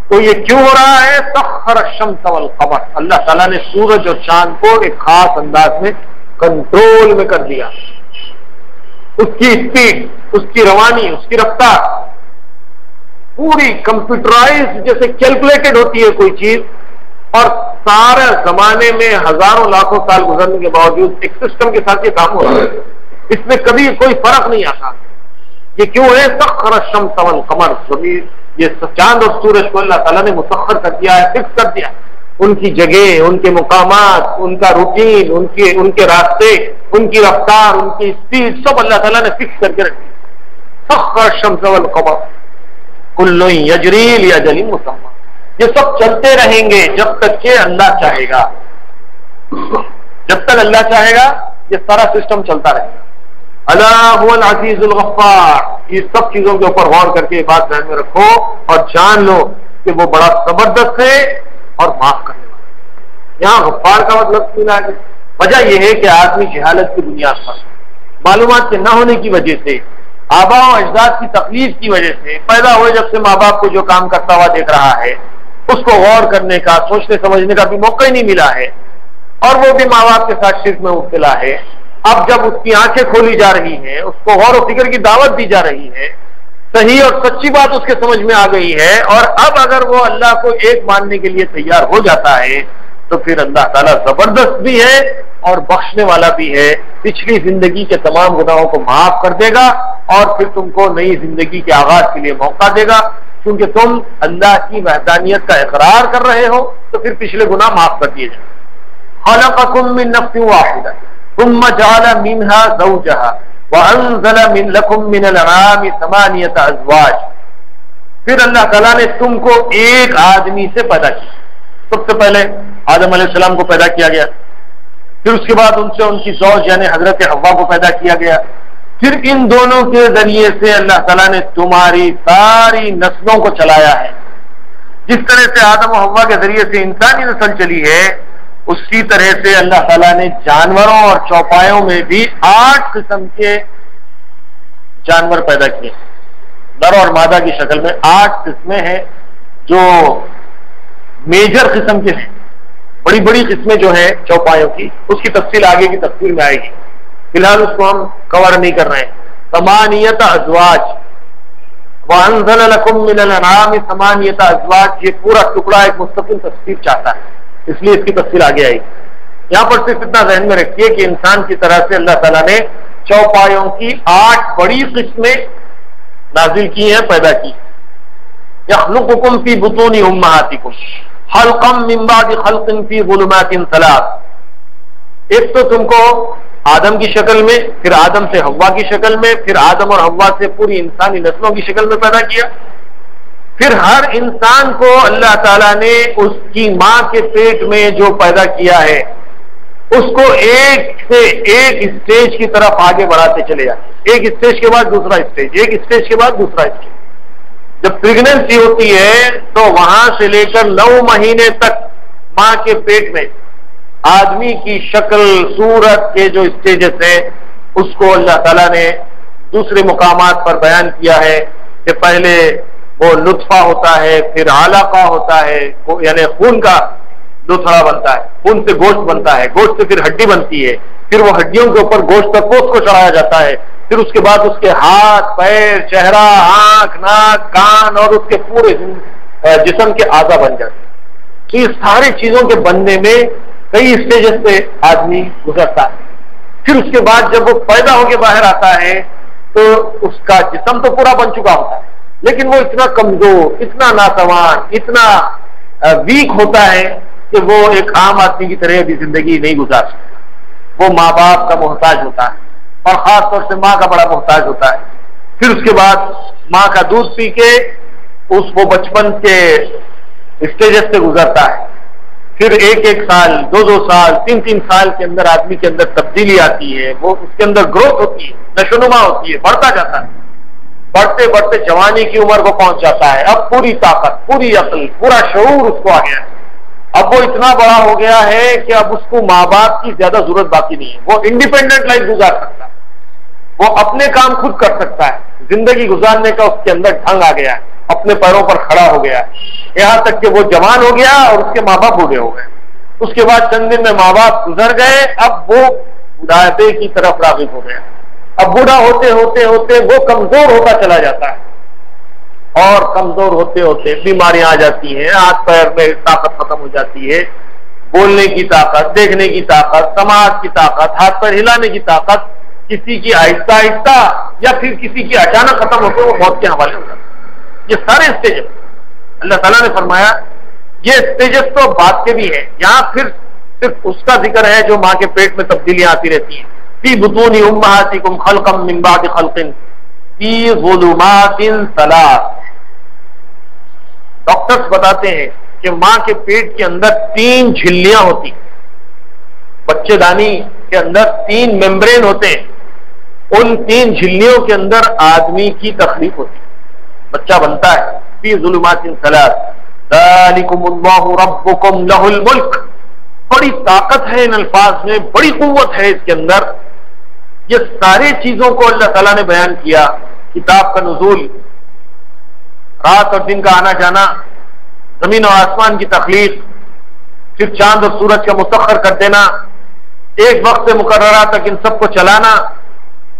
تو یہ کیوں ہو رہا ہے؟ سخر الشمس والقمر، اللہ تعالیٰ نے سورج اور چاند کو ایک خاص انداز میں کنٹرول میں کر دیا. اس کی اسپیڈ، اس کی روانی، اس کی رفتار پوری کمپیوٹرائز جیسے کیلکولیٹڈ ہوتی ہے کوئی چیز، اور سارے زمانے میں ہزاروں لاکھوں سال گزرنے کے باوجود ایک سسٹم کے ساتھ یہ کام ہو رہا ہے. اس میں کبھی کوئی فرق نہیں آتا. یہ کیوں ہے؟ سخر الشمس والقمر، یہ چاند اور سورج کو اللہ تعالیٰ نے مسخر کر دیا ہے، فکس کر دیا. ان کی جگہ، ان کے مقامات، ان کا روٹین، ان کے راستے، ان کی رفتار، ان کی اسپیڈ، سب اللہ تعالیٰ نے فکس کر کے رکھی. سخر الشمس والقمر کل یجری لاجل مسمى، یہ سب چلتے رہیں گے جب تک کہ اللہ چاہے گا. جب تک اللہ چاہے گا یہ سارا سسٹم چلتا رہے گا. اللہ هو العزیز الغفار. یہ سب چیزوں کے اوپر غور کر کے یہ بات ذہن میں رکھو اور جان لو کہ وہ بڑا زبردست ہے اور معاف کرنے والا. یہاں غفار کا مطلب کیوں ہے؟ وجہ یہ ہے کہ آدمی جہالت کی بنیاد پر، معلومات کے نہ ہونے کی وجہ سے، آباء و اجداد کی تقلید کی وجہ سے، پیدا ہوئے جب سے ماں باپ کو جو کام کرتا ہوا دیکھ رہا ہے اس کو غور کرنے کا، سوچنے سمجھنے کا بھی موقع ہی نہیں ملا ہے، اور وہ بھی ماں باپ کے ساتھ شرک میں مبتلا ہے. اب جب اس کی آنکھیں کھولی جا رہی ہیں، اس کو غور و فکر کی دعوت دی جا رہی ہے، صحیح اور سچی بات اس کے سمجھ میں آ گئی ہے، اور اب اگر وہ اللہ کو ایک ماننے کے لیے تیار ہو جاتا ہے تو پھر اللہ تعالیٰ زبردست بھی ہے اور بخشنے والا بھی ہے، پچھلی زندگی کے تمام گناہوں کو معاف کر دے گا اور پھر تم کو نئی زندگی کے آغاز کے لیے موقع دے گا، کیونکہ تم اللہ کی وحدانیت کا اقرار کر رہے ہو تو پھر پچھلے گناہ معاف کر دیے جائیں۔ خلقکم من نفس واحدہ ثم جعل منها زوجها وانزل لکم من الانعام ثمانیۃ ازواج، پھر اللہ تعالیٰ نے تم کو ایک آدمی سے پیدا کیا۔ سب سے پہلے آدم علیہ السلام کو پیدا کیا گیا، پھر اس کے بعد ان سے ان کی زوج یعنی حضرت حوا کو پیدا کیا گیا، پھر ان دونوں کے ذریعے سے اللہ تعالیٰ نے تمہاری ساری نسلوں کو چلایا ہے۔ جس طرح سے آدم و حوا کے ذریعے سے انسانی نسل چلی ہے، اسی طرح سے اللہ تعالیٰ نے جانوروں اور چوپایوں میں بھی 8 قسم کے جانور پیدا کیے، نر اور مادہ کی شکل میں 8 قسمیں ہیں جو میجر قسم کے ہیں۔ بڑی بڑی قسمیں جو ہیں چوپایوں کی، اس کی تفصیل آگے کی تفصیل میں آئے گی، فی الحال اس کو ہم کور نہیں کر رہے ہیں۔ ثمانیۃ ازواج وانزل لکم من الانعام ثمانیۃ ازواج، یہ پورا ٹکڑا ایک مستقل تفسیر چاہتا ہے، اس لیے اس کی تفصیل آگے آئے گی۔ یہاں پر صرف اتنا ذہن میں رکھیے کہ انسان کی طرح سے اللہ تعالیٰ نے چوپایوں کی 8 بڑی قسمیں نازل کی ہیں، پیدا کی۔ یخلقکم فی بطون امہاتکم خلقا من بعد خلق فی ظلمات 3، ایک تو تم کو آدم کی شکل میں، پھر آدم سے حوا کی شکل میں، پھر آدم اور حوا سے پوری انسانی نسلوں کی شکل میں پیدا کیا، پھر ہر انسان کو اللہ تعالیٰ نے اس کی ماں کے پیٹ میں جو پیدا کیا ہے اس کو ایک سے ایک اسٹیج کی طرف آگے بڑھاتے چلے جاتے، ایک اسٹیج کے بعد دوسرا اسٹیج، ایک اسٹیج کے بعد دوسرا اسٹیج۔ جب پریگننسی ہوتی ہے تو وہاں سے لے کر 9 مہینے تک ماں کے پیٹ میں آدمی کی شکل صورت کے جو اسٹیجز ہیں اس کو اللہ تعالیٰ نے دوسرے مقامات پر بیان کیا ہے کہ پہلے وہ نطفہ ہوتا ہے، پھر علقہ ہوتا ہے یعنی خون کا لوتھڑا بنتا ہے، خون سے گوشت بنتا ہے، گوشت سے پھر ہڈی بنتی ہے، پھر وہ ہڈیوں کے اوپر گوشت کا پوست کو چڑھایا جاتا ہے، پھر اس کے بعد اس کے ہاتھ پیر چہرہ آنکھ ناک کان اور اس کے پورے جسم کے اعضاء بن جاتے ہیں۔ تو یہ ساری چیزوں کے بننے میں کئی اسٹیجز سے آدمی گزرتا ہے، پھر اس کے بعد جب وہ پیدا ہو کے باہر آتا ہے تو اس کا جسم تو پورا بن چکا ہوتا ہے، لیکن وہ اتنا کمزور، اتنا ناتوان، اتنا ویک ہوتا ہے کہ وہ ایک عام آدمی کی طرح بھی زندگی نہیں گزار سکتا، وہ ماں باپ کا محتاج ہوتا ہے اور خاص طور سے ماں کا بڑا محتاج ہوتا ہے۔ پھر اس کے بعد ماں کا دودھ پی کے وہ بچپن کے اسٹیجز سے گزرتا ہے، پھر 1 سال 2 سال 3 سال کے اندر آدمی کے اندر تبدیلی آتی ہے، وہ اس کے اندر گروتھ ہوتی ہے، نشوونما ہوتی ہے، بڑھتا جاتا ہے، بڑھتے بڑھتے جوانی کی عمر کو پہنچ جاتا ہے، اب پوری طاقت، پوری عقل، پورا شعور اس کو آ گیا ہے، اب وہ اتنا بڑا ہو گیا ہے کہ اب اس کو ماں باپ کی زیادہ ضرورت باقی نہیں ہے، وہ انڈیپینڈنٹ لائف گزار سکتا ہے، وہ اپنے کام خود کر سکتا ہے، زندگی گزارنے کا اس کے اندر ڈھنگ آ گیا ہے، اپنے پیروں پر کھڑا ہو گیا ہے، یہاں تک کہ وہ جوان ہو گیا اور اس کے ماں باپ بوڑھے ہو گئے، اس کے بعد چند دن میں ماں باپ گزر گئے، اب وہ بڑھاپے کی طرف راغب ہو گیا، اب بوڑھا ہوتے ہوتے ہوتے وہ کمزور ہوتا چلا جاتا ہے اور کمزور ہوتے ہوتے بیماریاں آ جاتی ہیں، ہاتھ پیر میں طاقت ختم ہو جاتی ہے، بولنے کی طاقت، دیکھنے کی طاقت، سماعت کی طاقت، ہاتھ پیر ہلانے کی طاقت کسی کی آہستہ آہستہ یا پھر کسی کی اچانک ختم ہوتے وہ موت کے حوالے ہو جاتا ہے۔ یہ سارے اسٹیجز اللہ تعالیٰ نے فرمایا یہ اسٹیجز تو بات کے بھی ہیں، یہاں پھر صرف اس کا ذکر ہے جو ماں کے پیٹ میں تبدیلیاں آتی رہتی ہیں۔ فی بطون امہاتکم خلقا من بعد خلق فی ظلمات 3، ڈاکٹرز بتاتے ہیں کہ ماں کے پیٹ کے اندر 3 جھلیاں ہوتی، بچے دانی کے اندر 3 ممبرین ہوتے ہیں، ان 3 جھلیوں کے اندر آدمی کی تخلیق ہوتی، بچہ بنتا ہے۔ فی ظلمات 3 ذالکم اللہ ربکم لہ الملک، بڑی طاقت ہے ان الفاظ میں، بڑی قوت ہے اس کے اندر، یہ ساری چیزوں کو اللہ تعالیٰ نے بیان کیا، کتاب کا نزول، رات اور دن کا آنا جانا، زمین اور آسمان کی تخلیق، پھر چاند اور سورج کا مسخر کر دینا، ایک وقت مقررہ تک ان سب کو چلانا،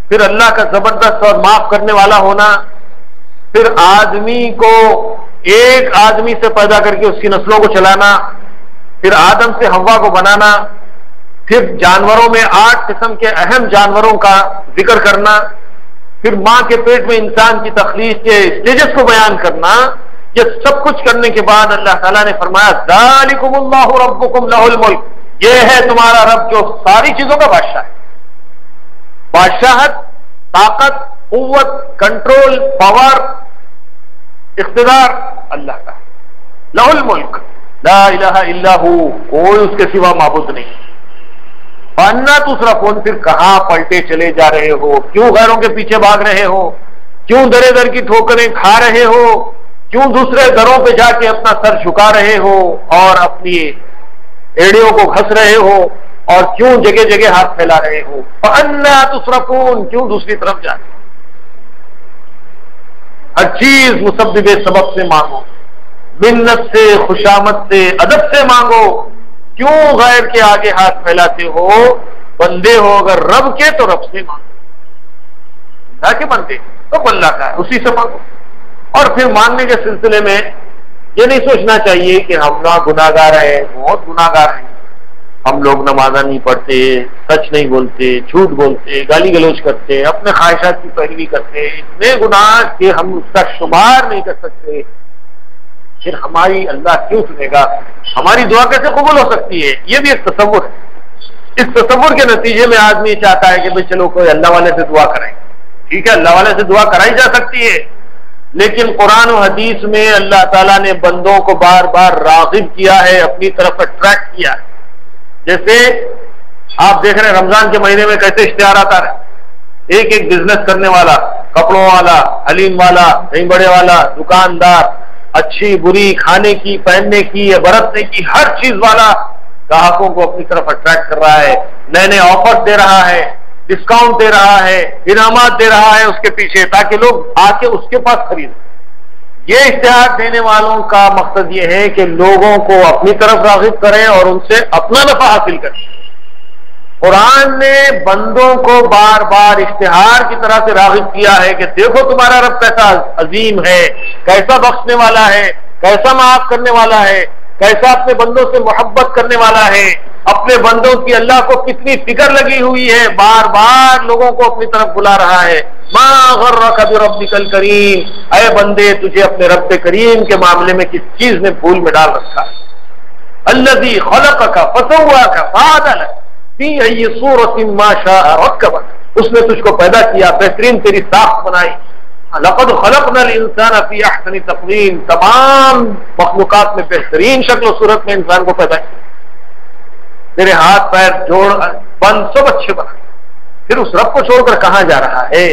پھر اللہ کا زبردست اور معاف کرنے والا ہونا، پھر آدمی کو ایک آدمی سے پیدا کر کے اس کی نسلوں کو چلانا، پھر آدم سے حوا کو بنانا، پھر جانوروں میں 8 قسم کے اہم جانوروں کا ذکر کرنا، پھر ماں کے پیٹ میں انسان کی تخلیق کے اسٹیجز کو بیان کرنا، یہ سب کچھ کرنے کے بعد اللہ تعالیٰ نے فرمایا ذالکم اللہ ربکم لہ الملک، یہ ہے تمہارا رب جو ساری چیزوں کا بادشاہ ہے۔ بادشاہت، طاقت، قوت، کنٹرول، پاور، اقتدار اللہ کا ہے۔ لہ الملک لا الہ الا ہو، کوئی اس کے سوا معبود نہیں۔ فانا تصرفون، پھر کہاں پلٹے چلے جا رہے ہو؟ کیوں غیروں کے پیچھے بھاگ رہے ہو؟ کیوں درے در کی ٹھوکریں کھا رہے ہو؟ کیوں دوسرے دروں پہ جا کے اپنا سر جھکا رہے ہو اور اپنی ایڑیوں کو گھس رہے ہو؟ اور کیوں جگہ جگہ ہاتھ پھیلا رہے ہو؟ فانا تصرفون، کیوں دوسری طرف جا رہے ہو؟ ہر چیز مسبب سبب سے مانگو، منت سے، خوشامد سے، ادب سے مانگو۔ کیوں غیر کے آگے ہاتھ پھیلاتے ہو؟ بندے ہو اگر رب کے تو رب سے مانگو، اللہ کے بندے تو اللہ کا ہے، اسی سے مانگو۔ اور پھر مانگنے کے سلسلے میں یہ نہیں سوچنا چاہیے کہ ہم نہ گناہ گار ہیں، بہت گناہ گار ہیں، ہم لوگ نماز نہیں پڑھتے، سچ نہیں بولتے، جھوٹ بولتے، گالی گلوچ کرتے، اپنے خواہشات کی پیروی کرتے، اتنے گناہ کہ ہم اس کا شمار نہیں کر سکتے، پھر ہماری اللہ کیوں سنے گا؟ ہماری دعا کیسے قبول ہو سکتی ہے؟ یہ بھی ایک تصور ہے۔ اس تصور کے نتیجے میں آدمی چاہتا ہے کہ بھئی چلو کوئی اللہ والے سے دعا کرائیں، ٹھیک ہے، اللہ والے سے دعا کرائی جا سکتی ہے، لیکن قرآن و حدیث میں اللہ تعالیٰ نے بندوں کو بار بار راغب کیا ہے، اپنی طرف اٹریکٹ کیا ہے۔ جیسے آپ دیکھ رہے ہیں رمضان کے مہینے میں کیسے اشتہارات آ رہے ہیں، ایک ایک بزنس کرنے والا، کپڑوں والا، حلیم والا، دہی بڑے والا، دکاندار، اچھی بری، کھانے کی، پہننے کی یا برتنے کی، ہر چیز والا گاہکوں کو اپنی طرف اٹریکٹ کر رہا ہے، نئے نئے آفر دے رہا ہے، ڈسکاؤنٹ دے رہا ہے، انعامات دے رہا ہے اس کے پیچھے، تاکہ لوگ آ کے اس کے پاس خریدیں۔ یہ اشتہار دینے والوں کا مقصد یہ ہے کہ لوگوں کو اپنی طرف راغب کریں اور ان سے اپنا نفع حاصل کریں۔ قرآن نے بندوں کو بار بار اشتہار کی طرح سے راغب کیا ہے کہ دیکھو تمہارا رب کیسا عظیم ہے، کیسا بخشنے والا ہے، کیسا معاف کرنے والا ہے، کیسا اپنے بندوں سے محبت کرنے والا ہے، اپنے بندوں کی اللہ کو کتنی فکر لگی ہوئی ہے، بار بار لوگوں کو اپنی طرف بلا رہا ہے۔ ما غرک بربک الکریم، اے بندے تجھے اپنے رب کریم کے معاملے میں کس چیز نے بھول میں ڈال رکھا ہے؟ الذی خلقک فسواک فعدلک فی ای صورت ما شاء رکبک، اس نے تجھ کو پیدا کیا، بہترین تیری ساخت بنائی۔ لقد خلقنا الانسان فی احسن تقویم، تمام مخلوقات میں بہترین شکل و صورت میں انسان کو پیدا کیا، تیرے ہاتھ پیر جوڑ بند سب اچھے بنا، پھر اس رب کو چھوڑ کر کہاں جا رہا ہے؟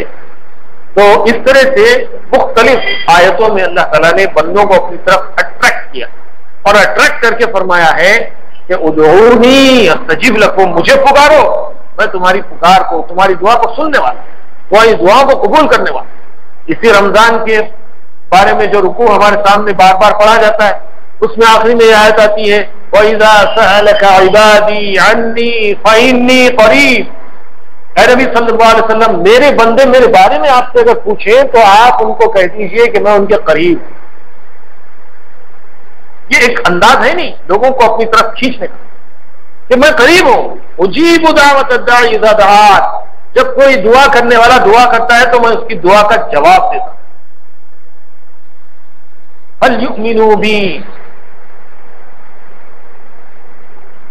تو اس طرح سے مختلف آیتوں میں اللہ تعالیٰ نے بندوں کو اپنی طرف اٹریکٹ کیا اور اٹریکٹ کر کے فرمایا ہے کہ ادعونی استجب لکم، مجھے پکارو، میں تمہاری پکار کو، تمہاری دعا کو سننے والا، تمہاری دعا کو قبول کرنے والا۔ اسی رمضان کے بارے میں جو رکوع ہمارے سامنے بار بار پڑھا جاتا ہے، اس میں آخری میں یہ آیت آتی ہے وَإِذَا سَأَلَكَ عِبَادِي عَنِّي فَإِنِّي قَرِيبٌ، اے نبی صلی اللہ علیہ وسلم میرے بندے میرے بارے میں آپ سے اگر پوچھیں تو آپ ان کو کہہ دیجئے کہ میں ان کے قریب۔ یہ ایک انداز ہے نہیں لوگوں کو اپنی طرف کھینچنے کا کہ میں قریب ہوں، اجیب دعوت الداعی اذا دعان، جب کوئی دعا کرنے والا دعا کرتا ہے تو میں اس کی دعا کا جواب دیتا ہوں۔ هل یؤمنوا بی،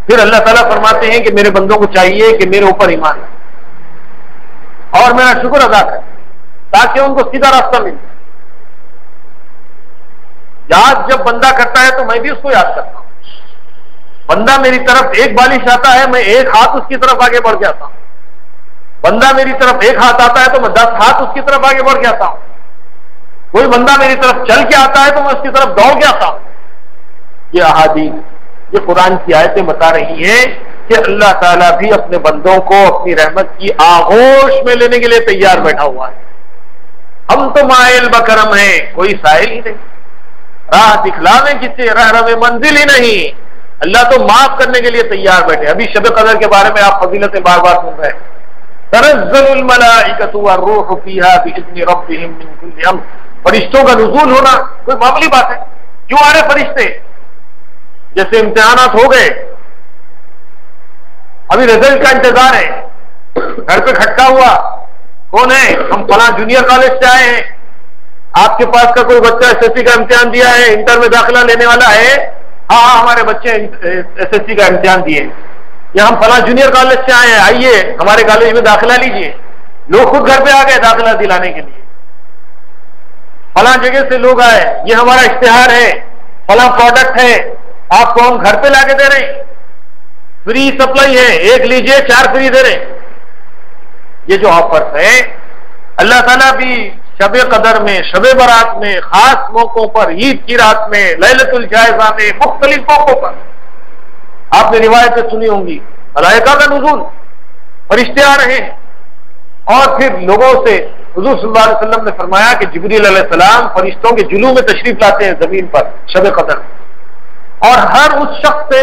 پھر اللہ تعالیٰ فرماتے ہیں کہ میرے بندوں کو چاہیے کہ میرے اوپر ایمان ہے اور میرا شکر ادا کرے تاکہ ان کو سیدھا راستہ مل جائے۔ یاد جب بندہ کرتا ہے تو میں بھی اس کو یاد کرتا ہوں۔ بندہ میری طرف ایک بالش آتا ہے، میں ایک ہاتھ اس کی طرف آگے بڑھ جاتا ہوں۔ بندہ میری طرف ایک ہاتھ آتا ہے تو میں 10 ہاتھ اس کی طرف آگے بڑھ جاتا ہوں۔ کوئی بندہ میری طرف چل کے آتا ہے تو میں اس کی طرف دوڑ کے آتا ہوں۔ یہ احادیث، یہ قرآن کی آیتیں بتا رہی ہیں کہ اللہ تعالیٰ بھی اپنے بندوں کو اپنی رحمت کی آغوش میں لینے کے لیے تیار بیٹھا ہوا ہے۔ ہم تو مائل بکرم ہیں، کوئی سائل ہی نہیں، راہ دکھلانے کی رہنم منزل ہی نہیں، اللہ تو معاف کرنے کے لیے تیار بیٹھے۔ ابھی شب قدر کے بارے میں آپ فضیلتیں بار بار سن رہے ہیں، تنزل الملائکۃ والروح فیہا باذن ربہم من کل امر، فرشتوں کا نزول ہونا کوئی معمولی بات ہے؟ کیوں آ رہے فرشتے؟ جیسے امتحانات ہو گئے، ابھی رزلٹ کا انتظار ہے، گھر پہ کھٹکا ہوا کون ہے؟ ہم فلاں جونیئر کالج سے آئے ہیں، آپ کے پاس کا کوئی بچہ ایس ایس سی کا امتحان دیا ہے، انٹر میں داخلہ لینے والا ہے؟ ہاں ہاں ہمارے بچے ایس ایس سی کا امتحان دیے، یا ہم فلاں جونیئر کالج سے آئے ہیں، آئیے ہمارے کالج میں داخلہ لیجیے۔ لوگ خود گھر پہ آ گئے داخلہ دلانے کے لیے، فلاں جگہ سے لوگ آئے، یہ ہمارا اشتہار ہے، فلاں پروڈکٹ ہے، آپ کو ہم گھر پہ لا کے دے رہے ہیں، فری سپلائی ہے، ایک لیجیے 4 فری دے رہے ہیں۔ یہ جو آفرز ہے اللہ تعالیٰ بھی شب قدر میں، شب برات میں، خاص موقعوں پر، عید کی رات میں، لیلۃ الجائزہ میں، مختلف موقعوں پر آپ نے روایتیں سنی ہوں گی، ملائکہ کا نزول، فرشتے آ رہے ہیں، اور پھر لوگوں سے حضور صلی اللہ علیہ وسلم نے فرمایا کہ جبریل علیہ السلام فرشتوں کے جلوہ میں تشریف لاتے ہیں زمین پر شب قدر، اور ہر اس شخص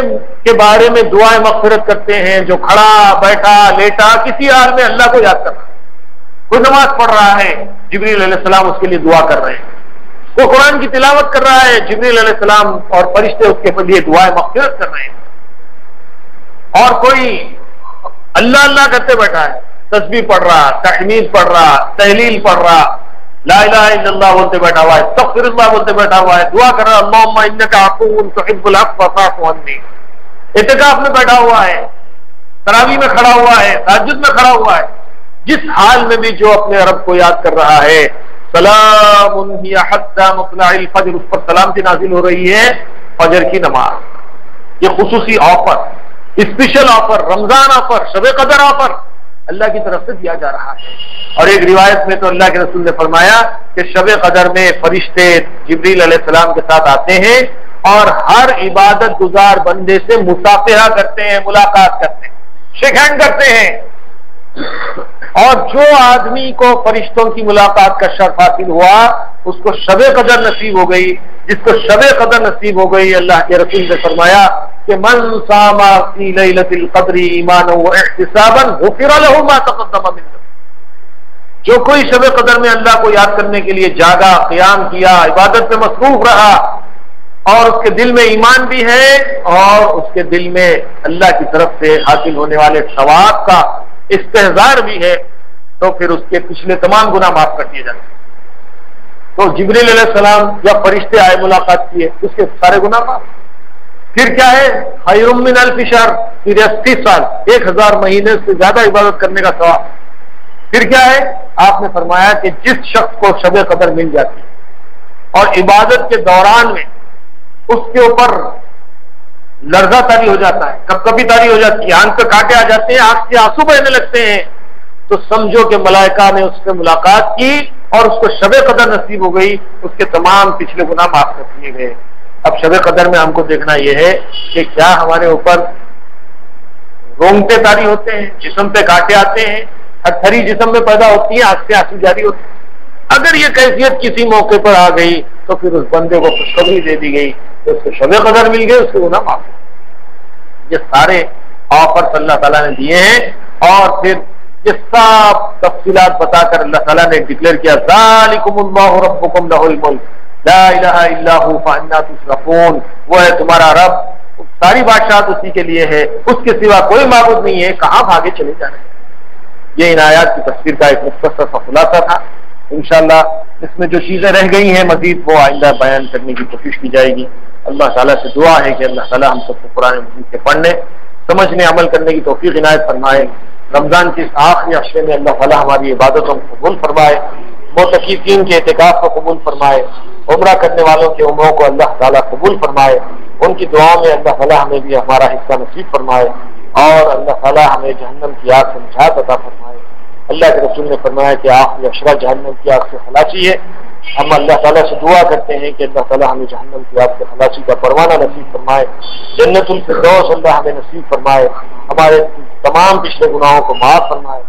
کے بارے میں دعائیں مغفرت کرتے ہیں جو کھڑا بیٹھا لیٹا کسی حال میں اللہ کو یاد کر رہا ہے۔ کوئی نماز پڑھ رہا ہے، جبریل علیہ السلام اس کے لیے دعا کر رہے ہیں، وہ قرآن کی تلاوت کر رہا ہے، جبریل علیہ السلام اور فرشتے اس کے لیے دعائیں مغفرت کر رہے ہیں، اور کوئی اللہ اللہ کرتے بیٹھا ہے، تسبیح پڑھ رہا، تحمید پڑھ رہا، تحلیل پڑھ رہا، لا الہ الا اللہ بولتے بیٹھا ہوا ہے، استغفر اللہ بولتے بیٹھا ہوا ہے، دعا کر رہا اللہم انک عفو تحب العفو فاعف عنی، اعتکاف میں بیٹھا ہوا ہے، تراویح میں کھڑا ہوا ہے، تہجد میں کھڑا ہوا ہے، جس حال میں بھی جو اپنے رب کو یاد کر رہا ہے، سلام ہی حتی مطلع الفجر، اس پر سلامتی نازل ہو رہی ہے فجر کی نماز۔ یہ خصوصی آفر، اسپیشل آفر، رمضان آفر، شب قدر آفر اللہ کی طرف سے دیا جا رہا ہے۔ اور ایک روایت میں تو اللہ کے رسول نے فرمایا کہ شب قدر میں فرشتے جبریل علیہ السلام کے ساتھ آتے ہیں اور ہر عبادت گزار بندے سے مصافحہ کرتے ہیں، ملاقات کرتے ہیں، شیک ہینڈ کرتے ہیں، اور جو آدمی کو فرشتوں کی ملاقات کا شرف حاصل ہوا اس کو شب قدر نصیب ہو گئی۔ جس کو شب قدر نصیب ہو گئی، اللہ کے رسول نے فرمایا کہ من صام فی لیلۃ القدر ایمانا واحتسابا غفر له ما تقدم من ذنبه، جو کوئی شب قدر میں اللہ کو یاد کرنے کے لیے جاگا، قیام کیا، عبادت میں مصروف رہا، اور اس کے دل میں ایمان بھی ہے اور اس کے دل میں اللہ کی طرف سے حاصل ہونے والے ثواب کا استحضار بھی ہے، تو پھر اس کے پچھلے تمام گناہ معاف کر دیے جاتے ہیں۔ تو جبریل علیہ السلام یا فرشتے آئے، ملاقات کیے، اس کے سارے گناہ معاف۔ پھر کیا ہے؟ خیر من الف شہر، پھر 80 سال، 1000 مہینے سے زیادہ عبادت کرنے کا ثواب۔ پھر کیا ہے؟ آپ نے فرمایا کہ جس شخص کو شب قدر مل جاتی ہے اور عبادت کے دوران میں اس کے اوپر لرزہ طاری ہو جاتا ہے، کب کبھی طاری ہو جاتی ہے، آنکھ پہ کانٹے آ جاتے ہیں، آنکھ سے آنسو بہنے لگتے ہیں، تو سمجھو کہ ملائکہ نے اس سے ملاقات کی اور اس کو شب قدر نصیب ہو گئی، اس کے تمام پچھلے گناہ معاف کر دیے گئے۔ اب شب قدر میں ہم کو دیکھنا یہ ہے کہ کیا ہمارے اوپر رونگٹے طاری ہوتے ہیں، جسم پہ کانٹے آتے ہیں، تھری جسم میں پیدا ہوتی ہے، آنکھ سے آنسو جاری ہوتے ہیں۔ اگر یہ کیفیت کسی موقع پر آ گئی تو پھر اس بندے کو خوشخبری دے دی گئی کہ اس کو شب قدر مل گئے، اس کے گناہ معاف۔ یہ سارے آفرز اللہ تعالیٰ نے دیے ہیں، اور پھر یہ سب تفصیلات بتا کر اللہ تعالیٰ نے ڈکلیئر کیا ذالکم اللہ ربکم لہ الملک لا الہ الا ھو فانا تصرفون، وہ ہے تمہارا رب، ساری بادشاہت اسی کے لیے ہے، اس کے سوا کوئی معبود نہیں ہے، کہاں بھاگے چلے جا رہے ہیں۔ یہ ان آیات کی تفسیر کا ایک مختصر سا خلاصہ تھا۔ انشاءاللہ اس میں جو چیزیں رہ گئی ہیں مزید وہ آئندہ بیان کرنے کی کوشش کی جائے گی۔ اللہ تعالیٰ سے دعا ہے کہ اللہ تعالیٰ ہم سب کو قرآن مجید کے پڑھنے، سمجھنے، عمل کرنے کی توفیق عنایت فرمائے۔ رمضان کے اس آخری عشرے میں اللہ تعالیٰ ہماری عبادتوں کو قبول فرمائے، معتکفین کے اعتکاف کو قبول فرمائے، عمرہ کرنے والوں کے عمروں کو اللہ تعالیٰ قبول فرمائے، ان کی دعاؤں میں اللہ تعالیٰ ہمیں بھی ہمارا حصہ نصیب فرمائے، اور اللہ تعالیٰ ہمیں جہنم کی آگ سے نجات عطا فرمائے۔ اللہ کے رسول نے فرمایا کہ آخری عشرہ جہنم کی آگ سے خلاصی ہے۔ ہم اللہ تعالیٰ سے دعا کرتے ہیں کہ اللہ تعالیٰ ہمیں جہنم کی آگ سے خلاصی کا پروانہ نصیب فرمائے، جنت الفردوس اللہ ہمیں نصیب فرمائے، ہمارے تمام پچھلے گناہوں کو معاف فرمائے،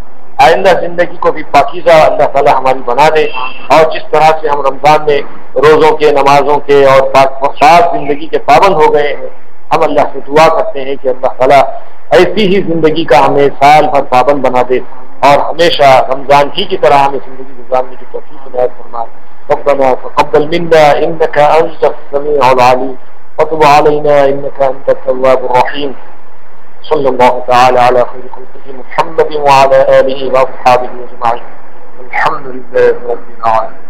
آئندہ زندگی کو بھی پاکیزہ اللہ تعالیٰ ہماری بنا دے، اور جس طرح سے ہم رمضان میں روزوں کے، نمازوں کے اور پاک زندگی کے پابند ہو گئے ہیں، ہم اللہ سے دعا کرتے ہیں کہ اللہ تعالیٰ ایسی ہی زندگی کا ہمیں سال بھر پابند بنا دے، اور ہمیشہ رمضان ہی کی طرح ہمیں زندگی گزارنے کی توفیق عنایت فرمائے۔ ربنا تقبل منا انك انت السميع العليم وتب علينا إنك أنت التواب الرحيم. صلى الله تعالى على خير خلقه محمد وعلى آله وأصحابه أجمعين. الحمد لله رب العالمين.